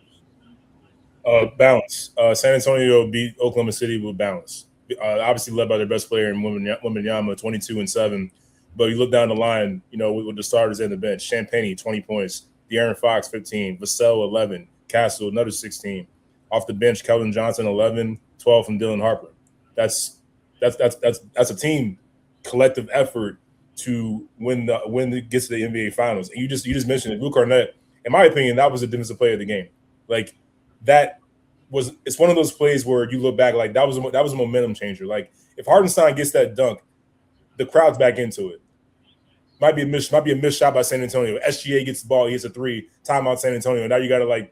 [SPEAKER 2] Balance. San Antonio beat Oklahoma City with balance. Obviously led by their best player in Wembanyama, 22-7. But you look down the line, you know, with the starters and the bench. Champagne, 20 points. De'Aaron Fox, 15. Vassell, 11. Castle, another 16. Off the bench, Keldon Johnson, 11. 12 from Dylan Harper. That's a team collective effort to win it gets to the NBA Finals. And you just mentioned it. Luke Cornette, in my opinion, that was the defensive player of the game. Like it's one of those plays where you look back like that was a momentum changer. Like if Hartenstein gets that dunk, the crowd's back into it. Might be a missed shot by San Antonio. SGA gets the ball, he hits a 3, timeout San Antonio. Now you got to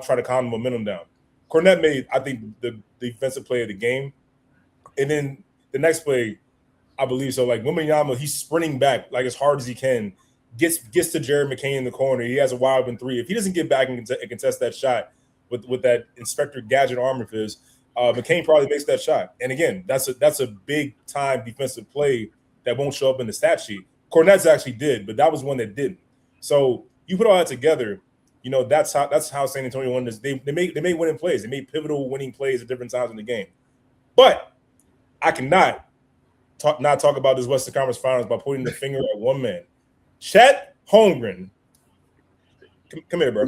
[SPEAKER 2] try to calm the momentum down. Cornette made, I think, the defensive play of the game. And then the next play, I believe so. Like Wembanyama, he's sprinting back like as hard as he can, gets to Jared McCain in the corner. He has a wide open 3. If he doesn't get back and contest that shot with that Inspector Gadget arm of his, McCain probably makes that shot. And again, that's a big time defensive play that won't show up in the stat sheet. Cornette's actually did, but that was one that didn't. So you put all that together, you know, that's how San Antonio won this. They made winning plays. They made pivotal winning plays at different times in the game. But I cannot not talk about this Western Conference Finals by pointing the finger at one man. Chet Holmgren. Come here, bro.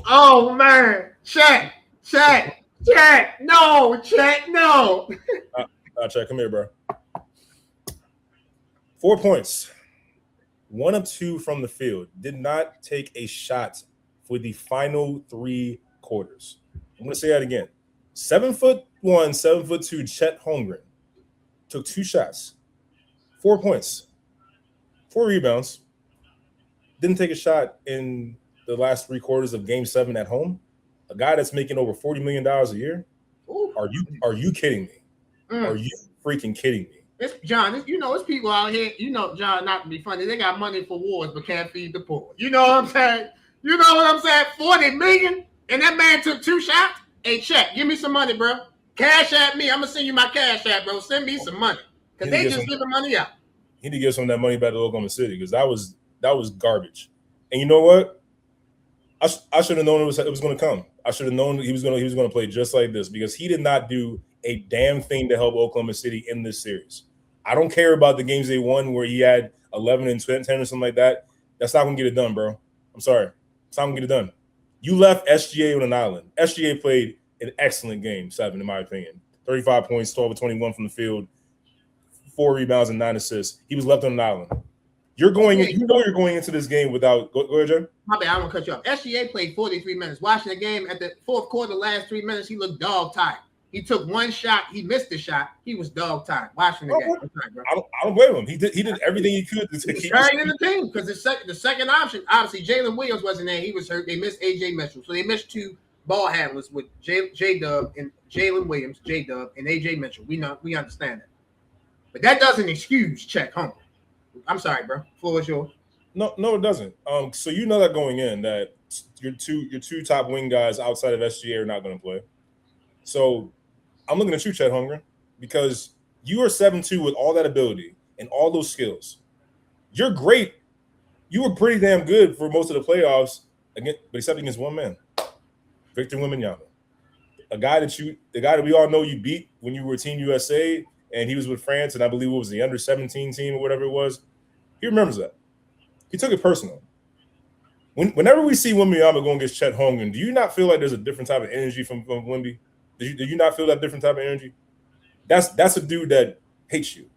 [SPEAKER 1] Oh, man. Chet. No, Chet, no.
[SPEAKER 2] Chet, come here, bro. 4 points. 1 of 2 from the field. Did not take a shot for the final 3 quarters. I'm going to say that again. 7'1", 7'2", Chet Holmgren took 2 shots. 4 points. 4 rebounds. Didn't take a shot in the last 3 quarters of Game 7 at home. A guy that's making over $40 million a year. Ooh. Are you kidding me? Are you freaking kidding me?
[SPEAKER 1] It's John. It's people out here. You know, John, not to be funny. They got money for wars, but can't feed the poor. You know what I'm saying? 40 million, and that man took 2 shots. Hey, Chet, give me some money, bro. Cash at me. I'm gonna send you my cash app, bro. Send me some money because they just giving money out.
[SPEAKER 2] He need to give some of that money back to Oklahoma City because that was garbage. And you know what? I should have known it was going to come. I should have known he was going to play just like this because he did not do a damn thing to help Oklahoma City in this series. I don't care about the games they won where he had 11 and 10 or something like that. That's not going to get it done, bro. I'm sorry. It's not going to get it done. You left SGA on an island. SGA played an excellent game 7, in my opinion. 35 points, 12 of 21 from the field, 4 rebounds and 9 assists. He was left on an island. You're going into this game without – go ahead, Jay.
[SPEAKER 1] My bad, I want to cut you off. SGA played 43 minutes. Watching the game at the fourth quarter, last 3 minutes, he looked dog-tired. He took one shot. He missed the shot. He was dog-tired watching the game. Sorry, bro.
[SPEAKER 2] I don't blame him. He did everything he could to keep
[SPEAKER 1] carrying in the team because the second option, obviously, Jalen Williams wasn't there. He was hurt. They missed A.J. Mitchell. So they missed 2 ball handlers with J-Dub and Jalen Williams, J-Dub, and A.J. Mitchell. We understand that. But that doesn't excuse Chet Holmgren. I'm sorry, bro. Floor is yours.
[SPEAKER 2] No, it doesn't. So you know that going in that your two top wing guys outside of SGA are not going to play. So I'm looking at you, Chet Holmgren, because you are 7'2" with all that ability and all those skills. You're great. You were pretty damn good for most of the playoffs, but except against one man, Victor Wembanyama, the guy that we all know you beat when you were Team USA, and he was with France, and I believe it was the under-17 team or whatever it was. He remembers that. He took it personal. Whenever we see Wembanyama going against Chet Holmgren, do you not feel like there's a different type of energy from Wemby? Do you not feel that different type of energy? That's a dude that hates you,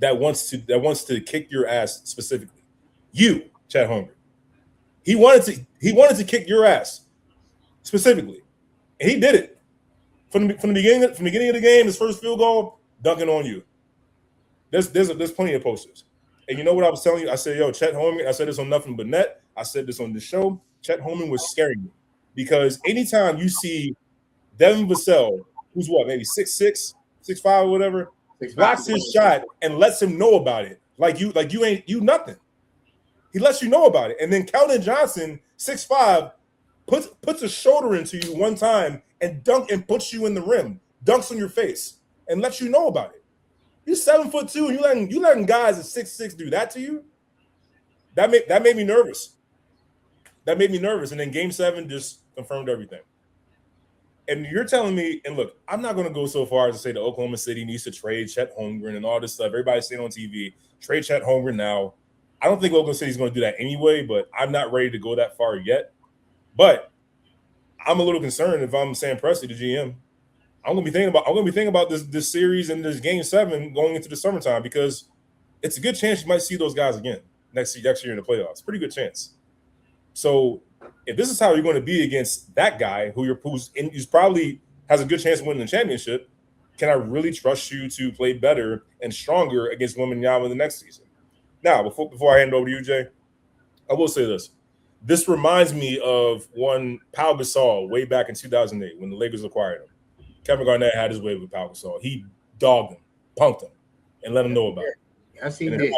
[SPEAKER 2] that wants to kick your ass specifically. You, Chet Holmgren. He wanted to kick your ass specifically, and he did it from the beginning of the game. His first field goal, dunking on you. There's plenty of posters. And you know what I was telling you? I said, yo, Chet Holmgren, I said this on Nothing But Net. I said this on the show. Chet Holmgren was scaring me because anytime you see Devin Vassell, who's maybe 6'6", 6'5", or whatever, blocks his shot and lets him know about it. Like you ain't nothing. He lets you know about it. And then Keldon Johnson, 6'5", puts a shoulder into you one time and puts you in the rim, dunks on your face, and lets you know about it. You're 7'2", and you letting guys at 6'6" do that to you. That made me nervous. That made me nervous. And then Game 7 just confirmed everything. And you're telling me, and look, I'm not going to go so far as to say that Oklahoma City needs to trade Chet Holmgren and all this stuff. Everybody's saying on TV, trade Chet Holmgren now. I don't think Oklahoma City's going to do that anyway, but I'm not ready to go that far yet. But I'm a little concerned if I'm Sam Presti, the GM. I'm gonna be thinking about this series and this Game 7 going into the summertime because it's a good chance you might see those guys again next year in the playoffs. Pretty good chance. So if this is how you're going to be against that guy who's probably has a good chance of winning the championship, can I really trust you to play better and stronger against Wembanyama the next season? Now, before I hand it over to you, Jay, I will say this. This reminds me of one Pau Gasol way back in 2008 when the Lakers acquired him. Kevin Garnett had his way with Pau Gasol. He dogged him, punked him, and let him know about it.
[SPEAKER 1] Yes, he did.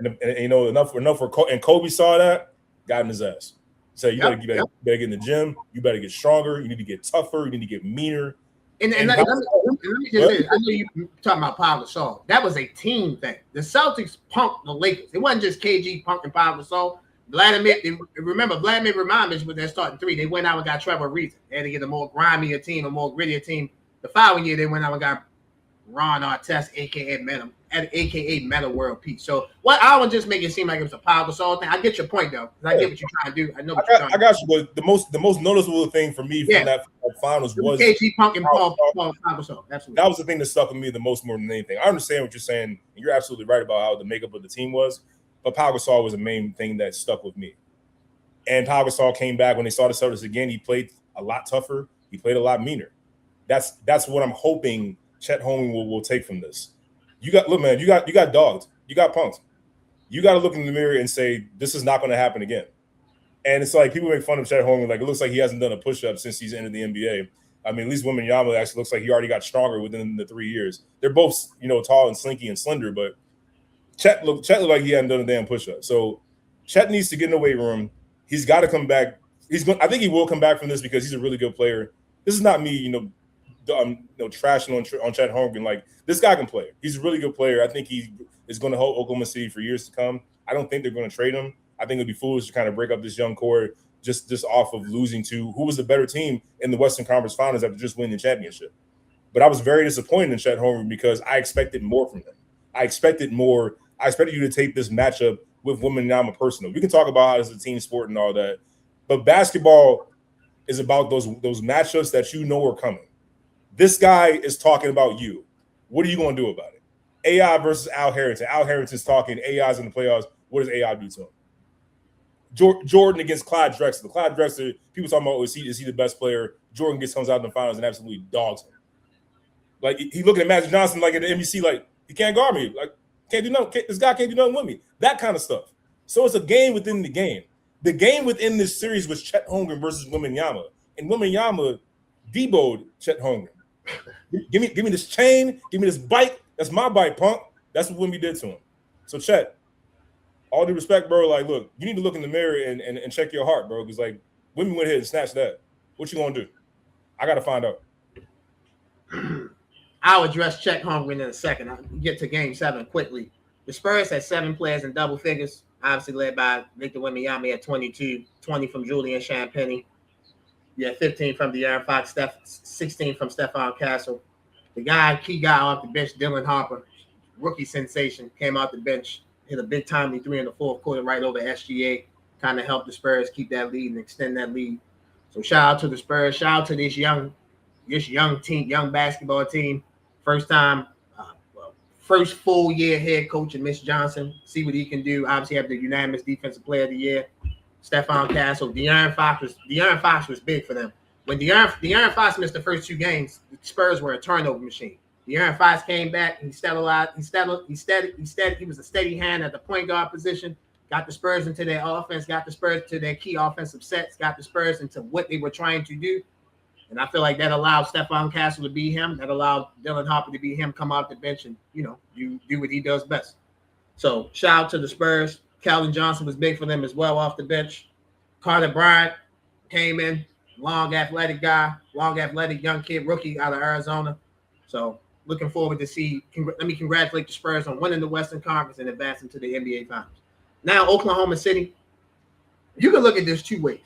[SPEAKER 2] And you know, enough for Kobe, and Kobe saw that, got in his ass. So you better get in the gym. You better get stronger. You need to get tougher. You need to get meaner.
[SPEAKER 1] And let me just say, I know you talking about Pau Gasol. That was a team thing. The Celtics punked the Lakers. It wasn't just KG punking Pau Gasol. Vladimir Ramanovich was their starting 3. They went out and got Trevor Ariza. They had to get a more grimier team, a more grittier team. The following year, they went out and got Ron Artest, a.k.a. Meta World Peace. So I would just make it seem like it was a Pau Gasol thing. I get your point, though. I get what you're trying to do. I know what you're trying to do.
[SPEAKER 2] I got you, but the most noticeable thing for me from that finals was
[SPEAKER 1] KG Punk and Pau Gasol. Absolutely.
[SPEAKER 2] That was the thing that stuck with me the most more than anything. I understand what you're saying, and you're absolutely right about how the makeup of the team was, but Pau Gasol was the main thing that stuck with me. And Pau Gasol came back when they saw the Celtics again. He played a lot tougher. He played a lot meaner. That's what I'm hoping Chet Holmgren will take from this. You got dogged. You got punked. You got to look in the mirror and say, this is not going to happen again. And it's like people make fun of Chet Holmgren. Like, it looks like he hasn't done a push-up since he's entered the NBA. I mean, at least Wembanyama actually looks like he already got stronger within the 3 years. They're both, tall and slinky and slender, but Chet looked like he hadn't done a damn push-up. So Chet needs to get in the weight room. He's got to come back. I think he will come back from this because he's a really good player. This is not me, trashing on Chet Holmgren. Like, this guy can play. He's a really good player. I think he is going to help Oklahoma City for years to come. I don't think they're going to trade him. I think it would be foolish to kind of break up this young core just off of losing to who was the better team in the Western Conference Finals after just winning the championship. But I was very disappointed in Chet Holmgren because I expected more from him. I expected more. I expected you to take this matchup with Wembanyama personal. We can talk about how it's a team sport and all that, but basketball is about those matchups that you know are coming. This guy is talking about you. What are you going to do about it? AI versus Al Harrington. Al Harrington's talking AI's in the playoffs. What does AI do to him? Jordan against Clyde Drexler. Clyde Drexler, people talking about, is he the best player? Jordan comes out in the finals and absolutely dogs him. Like, he looking at Magic Johnson like at the NBC, like, he can't guard me. Like, can't do nothing. This guy can't do nothing with me. That kind of stuff. So it's a game within the game. The game within this series was Chet Holmgren versus Wembanyama. And Wembanyama deboed Chet Holmgren. Give me this chain. Give me this bike. That's my bike, punk. That's what Wemby did to him. So, Chet, all due respect, bro, like, look, you need to look in the mirror and check your heart, bro, because, like, Wemby went ahead and snatched that. What you going to do? I got to find out.
[SPEAKER 1] I'll address Chet Holmgren in a second. I'll get to Game 7 quickly. The Spurs had 7 players in double figures, obviously led by Victor Wembanyama at 22, 20 from Julian Champagnie. You had 15 from De'Aaron Fox, 16 from Stephon Castle. The key guy off the bench, Dylan Harper, rookie sensation, came out the bench, hit a big timely 3 in the fourth quarter right over SGA, kind of helped the Spurs keep that lead and extend that lead. So shout out to the Spurs. Shout out to this young team, young basketball team. First full year head coach and Mitch Johnson. See what he can do. Obviously have the unanimous defensive player of the year. Stephon Castle. De'Aaron Fox was big for them. When De'Aaron Fox missed the first 2 games, the Spurs were a turnover machine. De'Aaron Fox came back. He was a steady hand at the point guard position. Got the Spurs into their offense. Got the Spurs to their key offensive sets. Got the Spurs into what they were trying to do. And I feel like that allowed Stephon Castle to be him. That allowed Dylan Harper to be him, come off the bench and, do what he does best. So shout out to the Spurs. Keldon Johnson was big for them as well off the bench. Carter Bryant came in, long athletic young kid, rookie out of Arizona. So looking forward to see. Let me congratulate the Spurs on winning the Western Conference and advancing to the NBA Finals. Now, Oklahoma City, you can look at this 2 ways.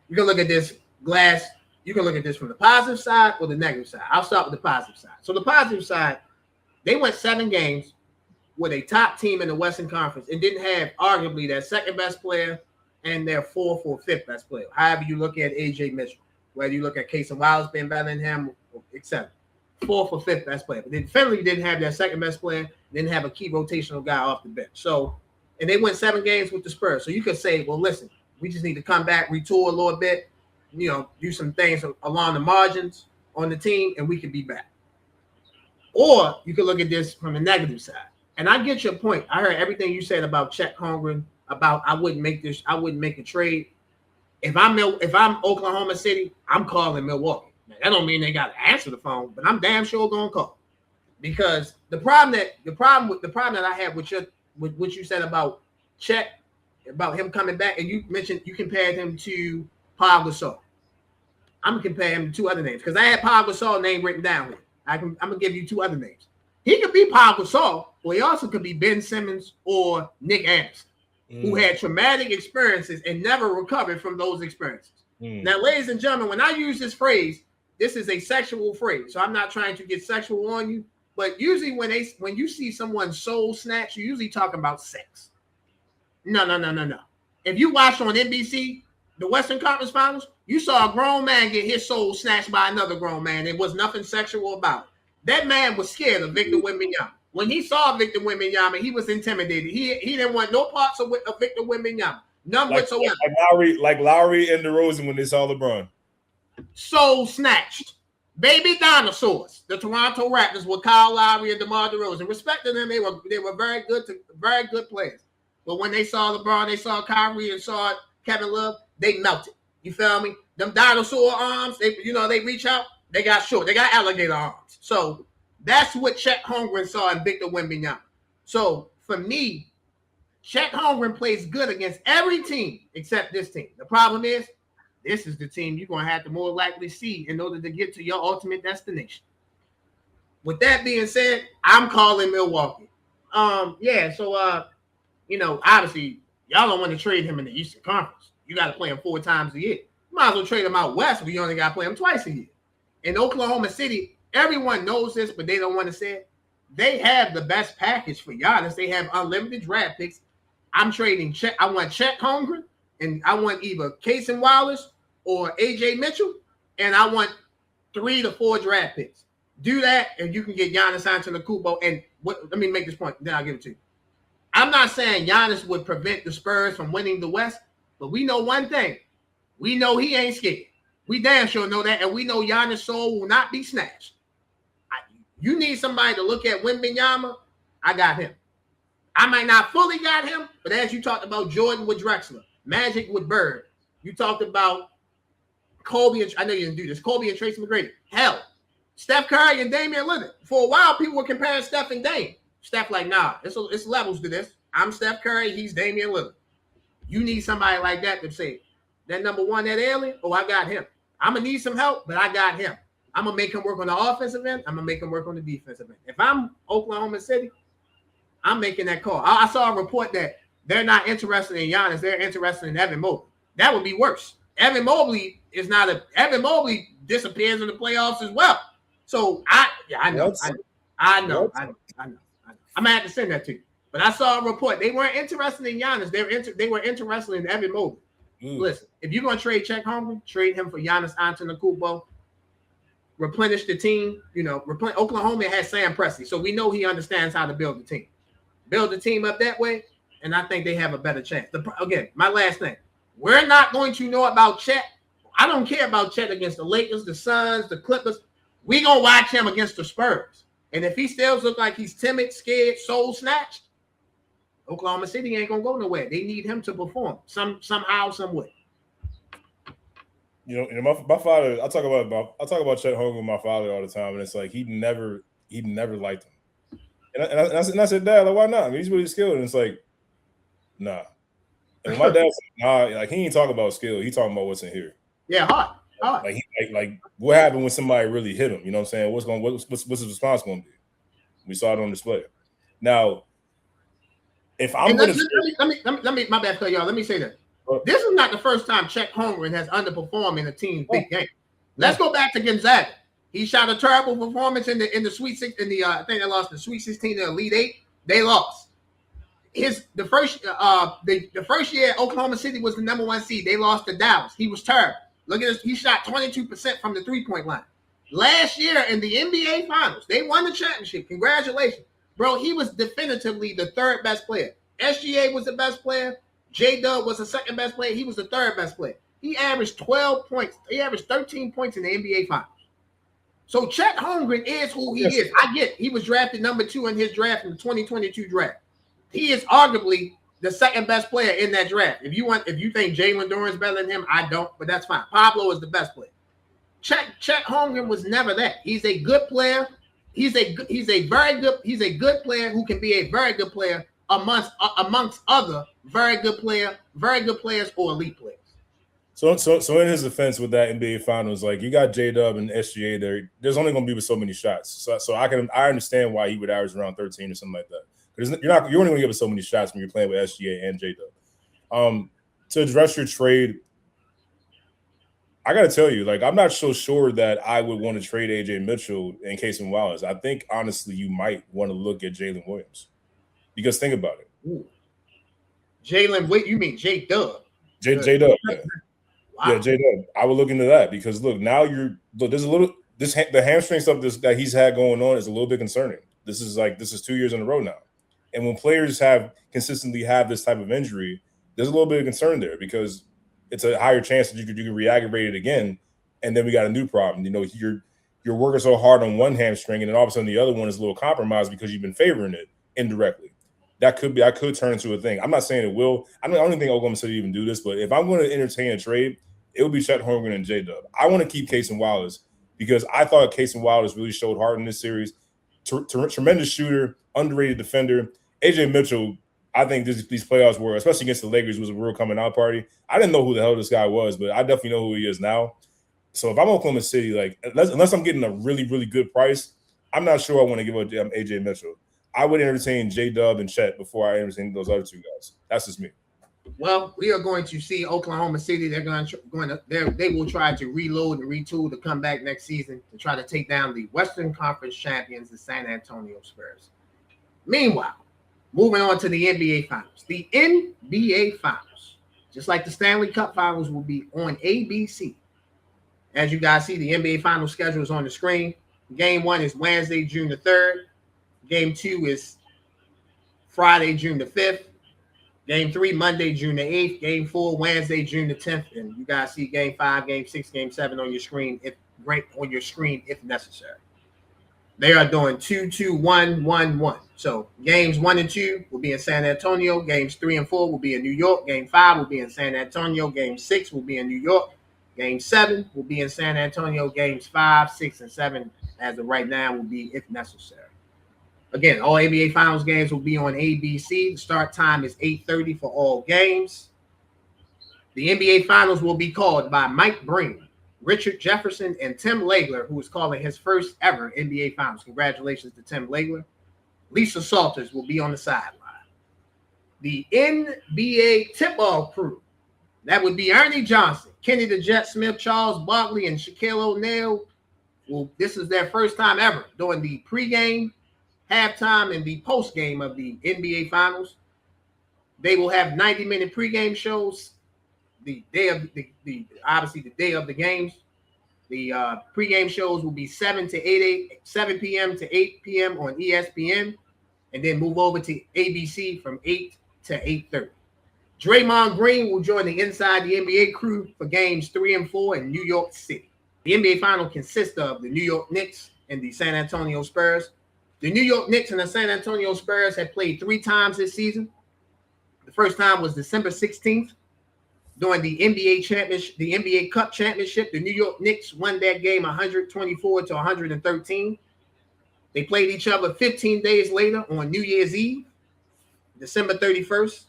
[SPEAKER 1] You can look at this glass. You can look at this from the positive side or the negative side. I'll start with the positive side. So the positive side, they went 7 games with a top team in the Western Conference and didn't have arguably their second best player and their 4th or 5th best player. However you look at A.J. Mitchell, whether you look at Casey Wallace being better than him, etc. 4th or 5th best player. But then Finley didn't have their second best player, didn't have a key rotational guy off the bench. So, and they went 7 games with the Spurs. So you could say, well, listen, we just need to come back, retool a little bit, do some things along the margins on the team, and we could be back. Or you could look at this from the negative side. And I get your point. I heard everything you said about Chet Holmgren, about I wouldn't make a trade. If I'm Oklahoma City, I'm calling Milwaukee. Now, that don't mean they got to answer the phone, but I'm damn sure gonna call. Because the problem that I have with what you said about Chet, about him coming back, and you mentioned you compared him to Paul Gasol. I'm gonna compare him to 2 other names because I had Paul Gasol name written down here. I'm gonna give you 2 other names. He could be Paul Gasol, or he also could be Ben Simmons or Nick Anderson, who had traumatic experiences and never recovered from those experiences. Now, ladies and gentlemen, when I use this phrase, this is a sexual phrase, so I'm not trying to get sexual on you. But usually, when you see someone soul snatch, you're usually talking about sex. No. If you watched on NBC the Western Conference Finals, you saw a grown man get his soul snatched by another grown man. There was nothing sexual about it. That man was scared of Victor Wembanyama. When he saw Victor Wembanyama, he was intimidated. He didn't want no parts of Victor Wembanyama. None whatsoever.
[SPEAKER 2] Like Lowry and DeRozan when they saw LeBron.
[SPEAKER 1] Soul snatched. Baby dinosaurs. The Toronto Raptors with Kyle Lowry and DeMar DeRozan. Respect to them, they were very good players. But when they saw LeBron, they saw Kyrie and saw Kevin Love, they melted. You feel me? Them dinosaur arms, they reach out, they got short. They got alligator arms. So that's what Chet Holmgren saw in Victor Wembanyama. So for me, Chet Holmgren plays good against every team except this team. The problem is, this is the team you're going to have to more likely see in order to get to your ultimate destination. With that being said, I'm calling Milwaukee. So obviously, y'all don't want to trade him in the Eastern Conference. You got to play him 4 times a year. You might as well trade him out west if you only got to play him twice a year. In Oklahoma City, everyone knows this, but they don't want to say it. They have the best package for Giannis. They have unlimited draft picks. I'm trading Chet. I want Chet Holmgren, and I want either Casey Wallace or AJ Mitchell, and I want 3 to 4 draft picks. Do that, and you can get Giannis Antetokounmpo. And let me make this point, then I'll give it to you. I'm not saying Giannis would prevent the Spurs from winning the West, but we know one thing. We know he ain't scared. We damn sure know that, and we know Giannis' soul will not be snatched. You need somebody to look at Wembanyama. I got him. I might not fully got him, but as you talked about Jordan with Drexler, Magic with Bird, you talked about Kobe, and I know you didn't do this, Kobe and Tracy McGrady. Hell, Steph Curry and Damian Lillard. For a while, people were comparing Steph and Dame. Steph like, nah, it's levels to this. I'm Steph Curry, he's Damian Lillard. You need somebody like that to say, that number one, that alien, oh, I got him. I'm going to need some help, but I got him. I'm going to make him work on the offensive end. I'm going to make him work on the defensive end. If I'm Oklahoma City, I'm making that call. I saw a report that they're not interested in Giannis. They're interested in Evan Mobley. That would be worse. Evan Mobley disappears in the playoffs as well. So I know. I'm going to have to send that to you. But I saw a report. They weren't interested in Giannis. They were interested in Evan Mobley. Listen, if you're going to trade Chet Holmgren, trade him for Giannis Antetokounmpo. Replenish the team. Oklahoma has Sam Presti, so we know he understands how to build the team. Build the team up that way, and I think they have a better chance. Again, my last thing. We're not going to know about Chet. I don't care about Chet against the Lakers, the Suns, the Clippers. We're going to watch him against the Spurs. And if he still looks like he's timid, scared, soul snatched, Oklahoma City ain't going to go nowhere. They need him to perform somehow, some way.
[SPEAKER 2] My father. I talk about Chet Holmgren with my father all the time, and it's like he never liked him. And I said, Dad, like, why not? I mean, he's really skilled, and it's like, nah. And my dad said, nah, like he ain't talking about skill. He talking about what's in here.
[SPEAKER 1] Yeah, hard.
[SPEAKER 2] Like what happened when somebody really hit him? You know what I'm saying? What's his response going to be? We saw it on display. Now, if I'm going to
[SPEAKER 1] let me my bad for y'all. Let me say that. This is not the first time Chet Holmgren has underperformed in a team's big game. Let's go back to Gonzaga. He shot a terrible performance in the Sweet 16. I think they lost the Sweet 16 to Elite 8. They lost. The first year Oklahoma City was the number 1 seed. They lost to Dallas. He was terrible. Look at this. He shot 22% from the 3-point line. Last year in the NBA Finals, they won the championship. Congratulations, bro. He was definitively the 3rd best player. SGA was the best player. J-Dub was the 2nd best player. He was the 3rd best player. He averaged 12 points. He averaged 13 points in the NBA Finals. So Chet Holmgren is who he is. I get it. He was drafted number 2 in his draft in the 2022 draft. He is arguably the 2nd best player in that draft. If you think Jalen Duren's better than him, I don't, but that's fine. Pablo is the best player. Chet Holmgren was never that. He's a good player. He's a good player who can be a very good player amongst other very good players or elite players.
[SPEAKER 2] So in his defense with that NBA Finals, like you got J-Dub and SGA there, there's only going to be with so many shots. So I understand why he would average around 13 or something like that. Because you're only going to give us so many shots when you're playing with SGA and J-Dub. To address your trade, I got to tell you, like I'm not so sure that I would want to trade AJ Mitchell in Casey Wallace. I think honestly you might want to look at Jalen Williams because think about it.
[SPEAKER 1] Ooh. Jalen, wait, you mean J-Dub?
[SPEAKER 2] J-Dub, yeah.
[SPEAKER 1] Wow.
[SPEAKER 2] Yeah, J-Dub. I would look into that because look, now there's a little the hamstring stuff that he's had going on is a little bit concerning. This is 2 years in a row now. And when players consistently have this type of injury, there's a little bit of concern there because it's a higher chance that you can re-aggravate it again, and then we got a new problem. You know, you're working so hard on one hamstring, and then all of a sudden the other one is a little compromised because you've been favoring it indirectly. That could turn into a thing. I'm not saying it will. I don't think Oklahoma City even do this, but if I'm going to entertain a trade, it would be Chet Holmgren and J-Dub. I want to keep Casey Wallace because I thought Casey Wallace really showed heart in this series. Tremendous shooter, underrated defender. AJ Mitchell, I think these playoffs were, especially against the Lakers, was a real coming out party. I didn't know who the hell this guy was, but I definitely know who he is now. So if I'm Oklahoma City, like unless I'm getting a really, really good price, I'm not sure I want to give up AJ Mitchell. I would entertain J-Dub and Chet before I entertain those other two guys. That's just me.
[SPEAKER 1] Well, we are going to see Oklahoma City. They will try to reload and retool to come back next season to try to take down the Western Conference champions, the San Antonio Spurs. Meanwhile, moving on to the NBA Finals. The NBA Finals, just like the Stanley Cup Finals, will be on ABC. As you guys see, the NBA Finals schedule is on the screen. Game 1 is Wednesday, June the 3rd. Game 2 is Friday, June the 5th. Game 3, Monday, June the 8th. Game 4, Wednesday, June the 10th. And you guys see Game 5, Game 6, Game 7 on your screen, if necessary. They are doing 2-2-1-1-1. So games 1 and 2 will be in San Antonio. Games 3 and 4 will be in New York. Game 5 will be in San Antonio. Game 6 will be in New York. Game 7 will be in San Antonio. Games 5, 6, and 7, as of right now, will be if necessary. Again, all NBA Finals games will be on ABC. The start time is 8:30 for all games. The NBA Finals will be called by Mike Breen, Richard Jefferson, and Tim Legler, who is calling his first ever NBA Finals. Congratulations to Tim Legler. Lisa Salters will be on the sideline. The NBA tip-off crew, that would be Ernie Johnson, Kenny the Jet Smith, Charles Barkley, and Shaquille O'Neal. Well, this is their first time ever doing the pregame, halftime, and the postgame of the NBA Finals. They will have 90-minute pregame shows. The day of obviously the day of the games. The pregame shows will be 7 p.m. to 8 p.m. on ESPN, and then move over to ABC from 8 to 8:30. Draymond Green will join the Inside the NBA crew for games 3 and 4 in New York City. The NBA Final consists of the New York Knicks and the San Antonio Spurs. The New York Knicks and the San Antonio Spurs have played 3 times this season. The first time was December 16th during the NBA Cup Championship. The New York Knicks won that game 124 to 113. They played each other 15 days later on New Year's Eve, December 31st.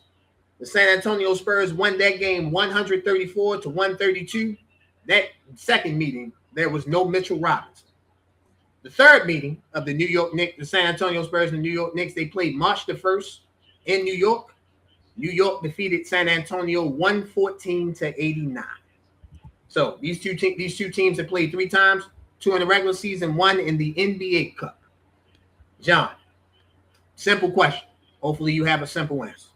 [SPEAKER 1] The San Antonio Spurs won that game 134 to 132. That second meeting, there was no Mitchell Robinson. The third meeting of the New York Knicks, the San Antonio Spurs and the New York Knicks, they played March the 1st in New York. New York defeated San Antonio 114 to 89. So these two teams have played 3 times, 2 in the regular season, 1 in the NBA Cup. John, simple question. Hopefully you have a simple answer.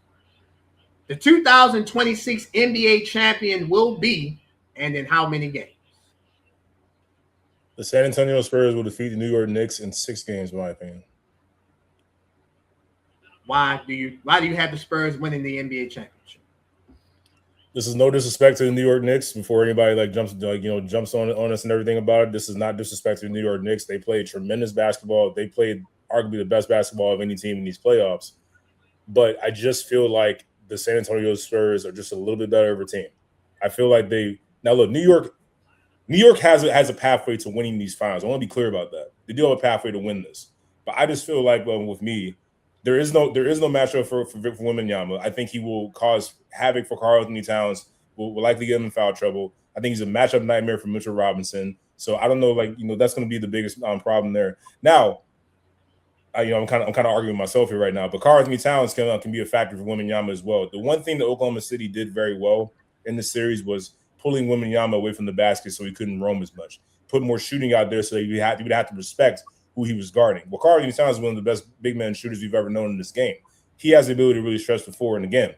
[SPEAKER 1] The 2026 NBA champion will be, and in how many games?
[SPEAKER 2] The San Antonio Spurs will defeat the New York Knicks in 6 games, in my opinion.
[SPEAKER 1] Why do you have the Spurs winning the NBA championship?
[SPEAKER 2] This is no disrespect to the New York Knicks. Before anybody jumps on us and everything about it, this is not disrespect to the New York Knicks. They played tremendous basketball. They played arguably the best basketball of any team in these playoffs. But I just feel like the San Antonio Spurs are just a little bit better of a team. I feel like New York has a pathway to winning these finals. I want to be clear about that. They do have a pathway to win this. But I just feel like with me, there is no matchup for Wembanyama. I think he will cause havoc for Karl-Anthony Towns. Will likely get him in foul trouble. I think he's a matchup nightmare for Mitchell Robinson. So I don't know, that's going to be the biggest problem there. Now, I'm kind of arguing myself here right now, but Karl-Anthony Towns can be a factor for Wembanyama as well. The one thing that Oklahoma City did very well in this series was pulling Wembanyama away from the basket so he couldn't roam as much. Put more shooting out there so you would have to respect who he was guarding. Well, Karl-Anthony Towns is one of the best big man shooters we've ever known in this game. He has the ability to really stretch the floor and, again,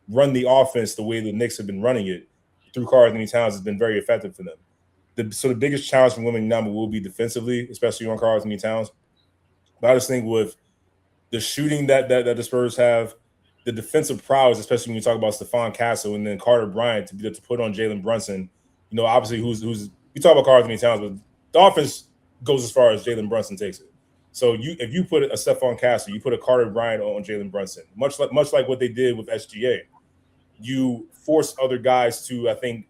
[SPEAKER 2] run the offense the way the Knicks have been running it through Karl-Anthony Towns has been very effective for them. So the biggest challenge for Wembanyama will be defensively, especially on Karl-Anthony Towns. But I just think with the shooting that the Spurs have, the defensive prowess, especially when you talk about Stephon Castle and then Carter Bryant to put on Jalen Brunson, obviously who's we talk about Karl-Anthony Towns, but the offense goes as far as Jalen Brunson takes it. So if you put a Stephon Castle, you put a Carter Bryant on Jalen Brunson, much like what they did with SGA, you force other guys to, I think,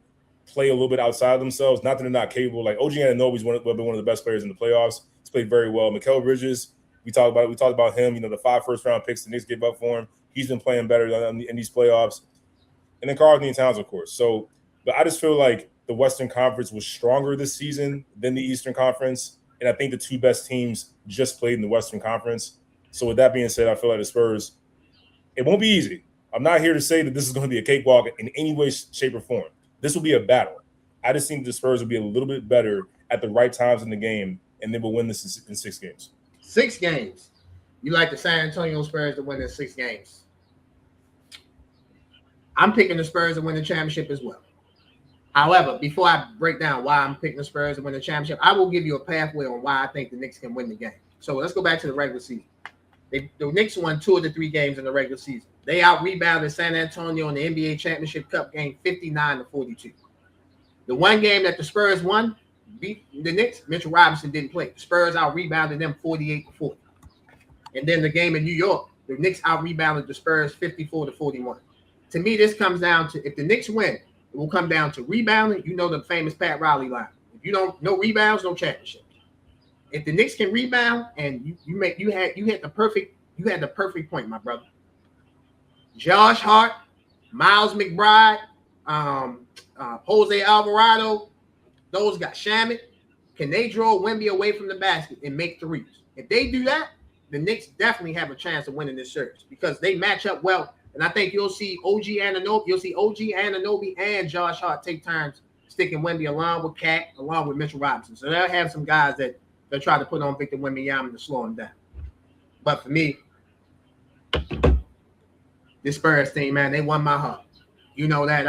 [SPEAKER 2] play a little bit outside of themselves. Not that they're not capable. Like OG Anunoby's been one of the best players in the playoffs. He's played very well. Mikal Bridges, we talked about him. The 5 first-round picks the Knicks gave up for him. He's been playing better in these playoffs. And then Karl-Anthony Towns, of course. So, but I just feel like the Western Conference was stronger this season than the Eastern Conference. And I think the 2 best teams just played in the Western Conference. So with that being said, I feel like the Spurs, it won't be easy. I'm not here to say that this is going to be a cakewalk in any way, shape, or form. This will be a battle. I just think the Spurs will be a little bit better at the right times in the game, and they will win this in 6 games.
[SPEAKER 1] 6 games. You like the San Antonio Spurs to win in 6 games. I'm picking the Spurs to win the championship as well. However, before I break down why I'm picking the Spurs to win the championship, I will give you a pathway on why I think the Knicks can win the game. So let's go back to the regular season. The Knicks won 2 of the 3 games in the regular season. They out-rebounded San Antonio in the NBA Championship Cup game 59-42. The one game that the Spurs won, beat the Knicks, Mitchell Robinson didn't play. The Spurs out-rebounded them 48-40. And then the game in New York, the Knicks out-rebounded the Spurs 54-41. To me, this comes down to, if the Knicks win, it will come down to rebounding. You know the famous Pat Riley line. If you don't, no rebounds, no championship. If the Knicks can rebound, and you had the perfect point, my brother. Josh Hart, Miles McBride, Jose Alvarado, those guys, Shamet, can they draw Wemby away from the basket and make threes? If they do that, the Knicks definitely have a chance of winning this series because they match up well. And I think you'll see OG Anunoby and Josh Hart take turns sticking Wemby along with Cat, along with Mitchell Robinson. So they'll have some guys that they'll try to put on Victor Wembanyama to slow him down. But for me, this Spurs team, man, they won my heart. You know that.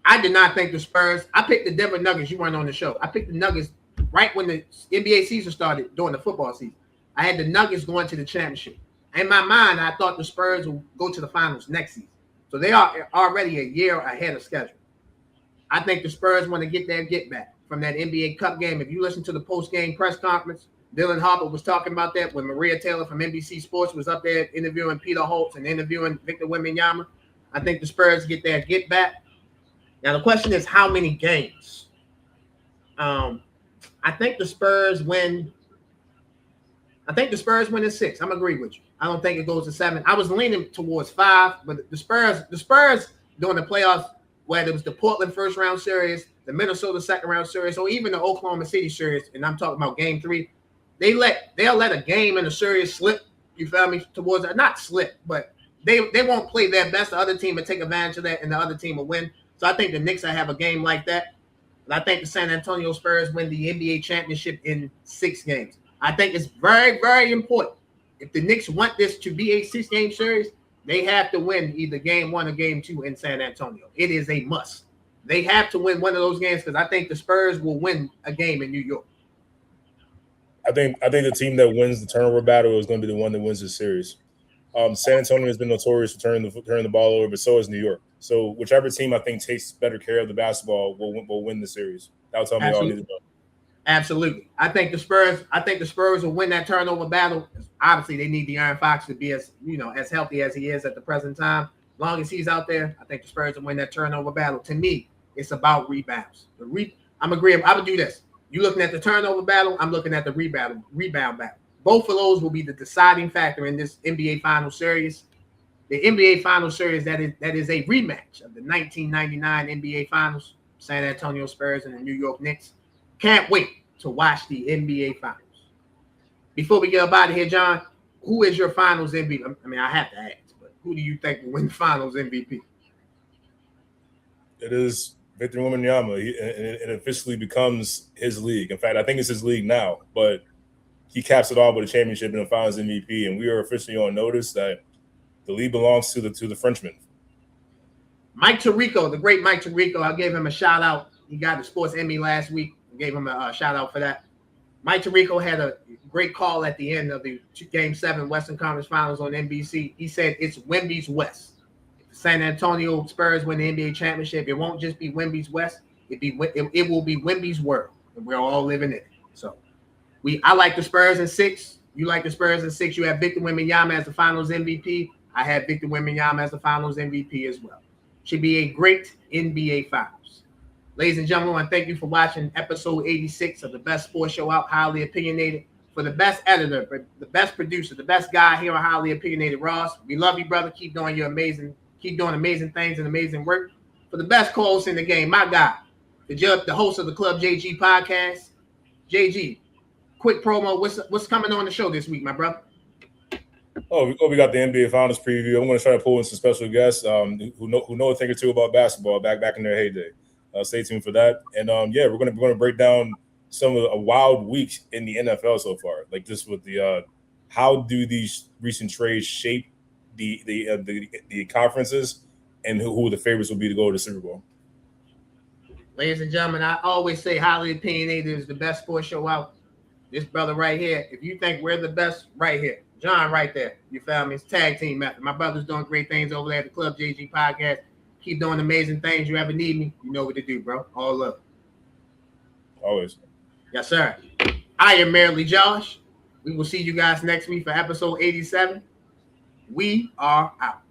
[SPEAKER 1] I did not think the Spurs. I picked the Denver Nuggets. You weren't on the show. I picked the Nuggets right when the NBA season started during the football season. I had the Nuggets going to the championship. In my mind, I thought the Spurs would go to the finals next season. So they are already a year ahead of schedule. I think the Spurs want to get their get back from that NBA Cup game. If you listen to the post-game press conference, Dylan Harper was talking about that when Maria Taylor from NBC Sports was up there interviewing Peter Holtz and interviewing Victor Wembanyama. I think the Spurs get their get back. Now, the question is how many games? I think the Spurs win. I think the Spurs win in 6. I'm agree with you. I don't think it goes to 7. I was leaning towards 5, but the Spurs during the playoffs, whether it was the Portland first round series, the Minnesota second round series, or even the Oklahoma City series, and I'm talking about game 3, they'll let a game in a series slip. You feel me? Towards not slip, but they won't play their best. The other team will take advantage of that, and the other team will win. So I think the Knicks will have a game like that. And I think the San Antonio Spurs win the NBA championship in 6 games. I think it's very, very important. If the Knicks want this to be a 6-game series, they have to win either game 1 or game 2 in San Antonio. It is a must. They have to win one of those games because I think the Spurs will win a game in New York.
[SPEAKER 2] I think the team that wins the turnover battle is going to be the one that wins the series. San Antonio has been notorious for turning the ball over, but so has New York. So whichever team I think takes better care of the basketball will win the series. That'll tell me all I need to know.
[SPEAKER 1] Absolutely. I think the Spurs will win that turnover battle. Obviously, they need De'Aaron Fox to be as healthy as he is at the present time. As long as he's out there, I think the Spurs will win that turnover battle. To me, it's about rebounds. I'm agreeing. I would do this. You looking at the turnover battle, I'm looking at the rebound battle. Both of those will be the deciding factor in this NBA Finals series. The NBA Finals series that is a rematch of the 1999 NBA Finals, San Antonio Spurs and the New York Knicks. Can't wait to watch the NBA Finals. Before we get up out of here, John, who is your Finals MVP? I mean, I have to ask, but who do you think will win the Finals MVP?
[SPEAKER 2] It is Victor Wembanyama. It officially becomes his league. In fact, I think it's his league now, but he caps it off with a championship and a Finals MVP, and we are officially on notice that the league belongs to the Frenchman. Mike
[SPEAKER 1] Tirico, the great Mike Tirico. I gave him a shout out. He got the Sports Emmy last week. Gave him a shout out for that. Mike Tirico had a great call at the end of the Game 7 Western Conference Finals on NBC. He said it's Wemby's West. If the San Antonio Spurs win the NBA championship, it won't just be Wemby's West. It will be Wemby's world, and we're all living in it. So I like the Spurs in 6. You like the Spurs in 6. You have Victor Wembanyama as the Finals MVP. I have Victor Wembanyama as the Finals MVP as well. Should be a great NBA Finals. Ladies and gentlemen, I thank you for watching episode 86 of the best sports show out, Highly Opinionated. For the best editor, for the best producer, the best guy here on Highly Opinionated, Ross. We love you, brother. Keep doing amazing things and amazing work. For the best co-host in the game, my guy, the host of the Club JG podcast, JG. Quick promo. What's coming on the show this week, my brother?
[SPEAKER 2] We got the NBA Finals preview. I'm going to try to pull in some special guests who know a thing or two about basketball back in their heyday. Stay tuned for that. And we're going to break down some of the wild weeks in the NFL so far. Like this with the how do these recent trades shape the conferences and who the favorites will be to go to the Super Bowl.
[SPEAKER 1] Ladies and gentlemen, I always say Highly Opinionated is the best sports show out. This brother right here, if you think we're the best, right here. John right there. You found me. It's tag team method. My brother's doing great things over there at the Club JG Podcast. Keep doing amazing things. You ever need me, you know what to do, bro. All love.
[SPEAKER 2] Always.
[SPEAKER 1] Yes, sir. I am Merely Josh. We will see you guys next week for episode 87. We are out.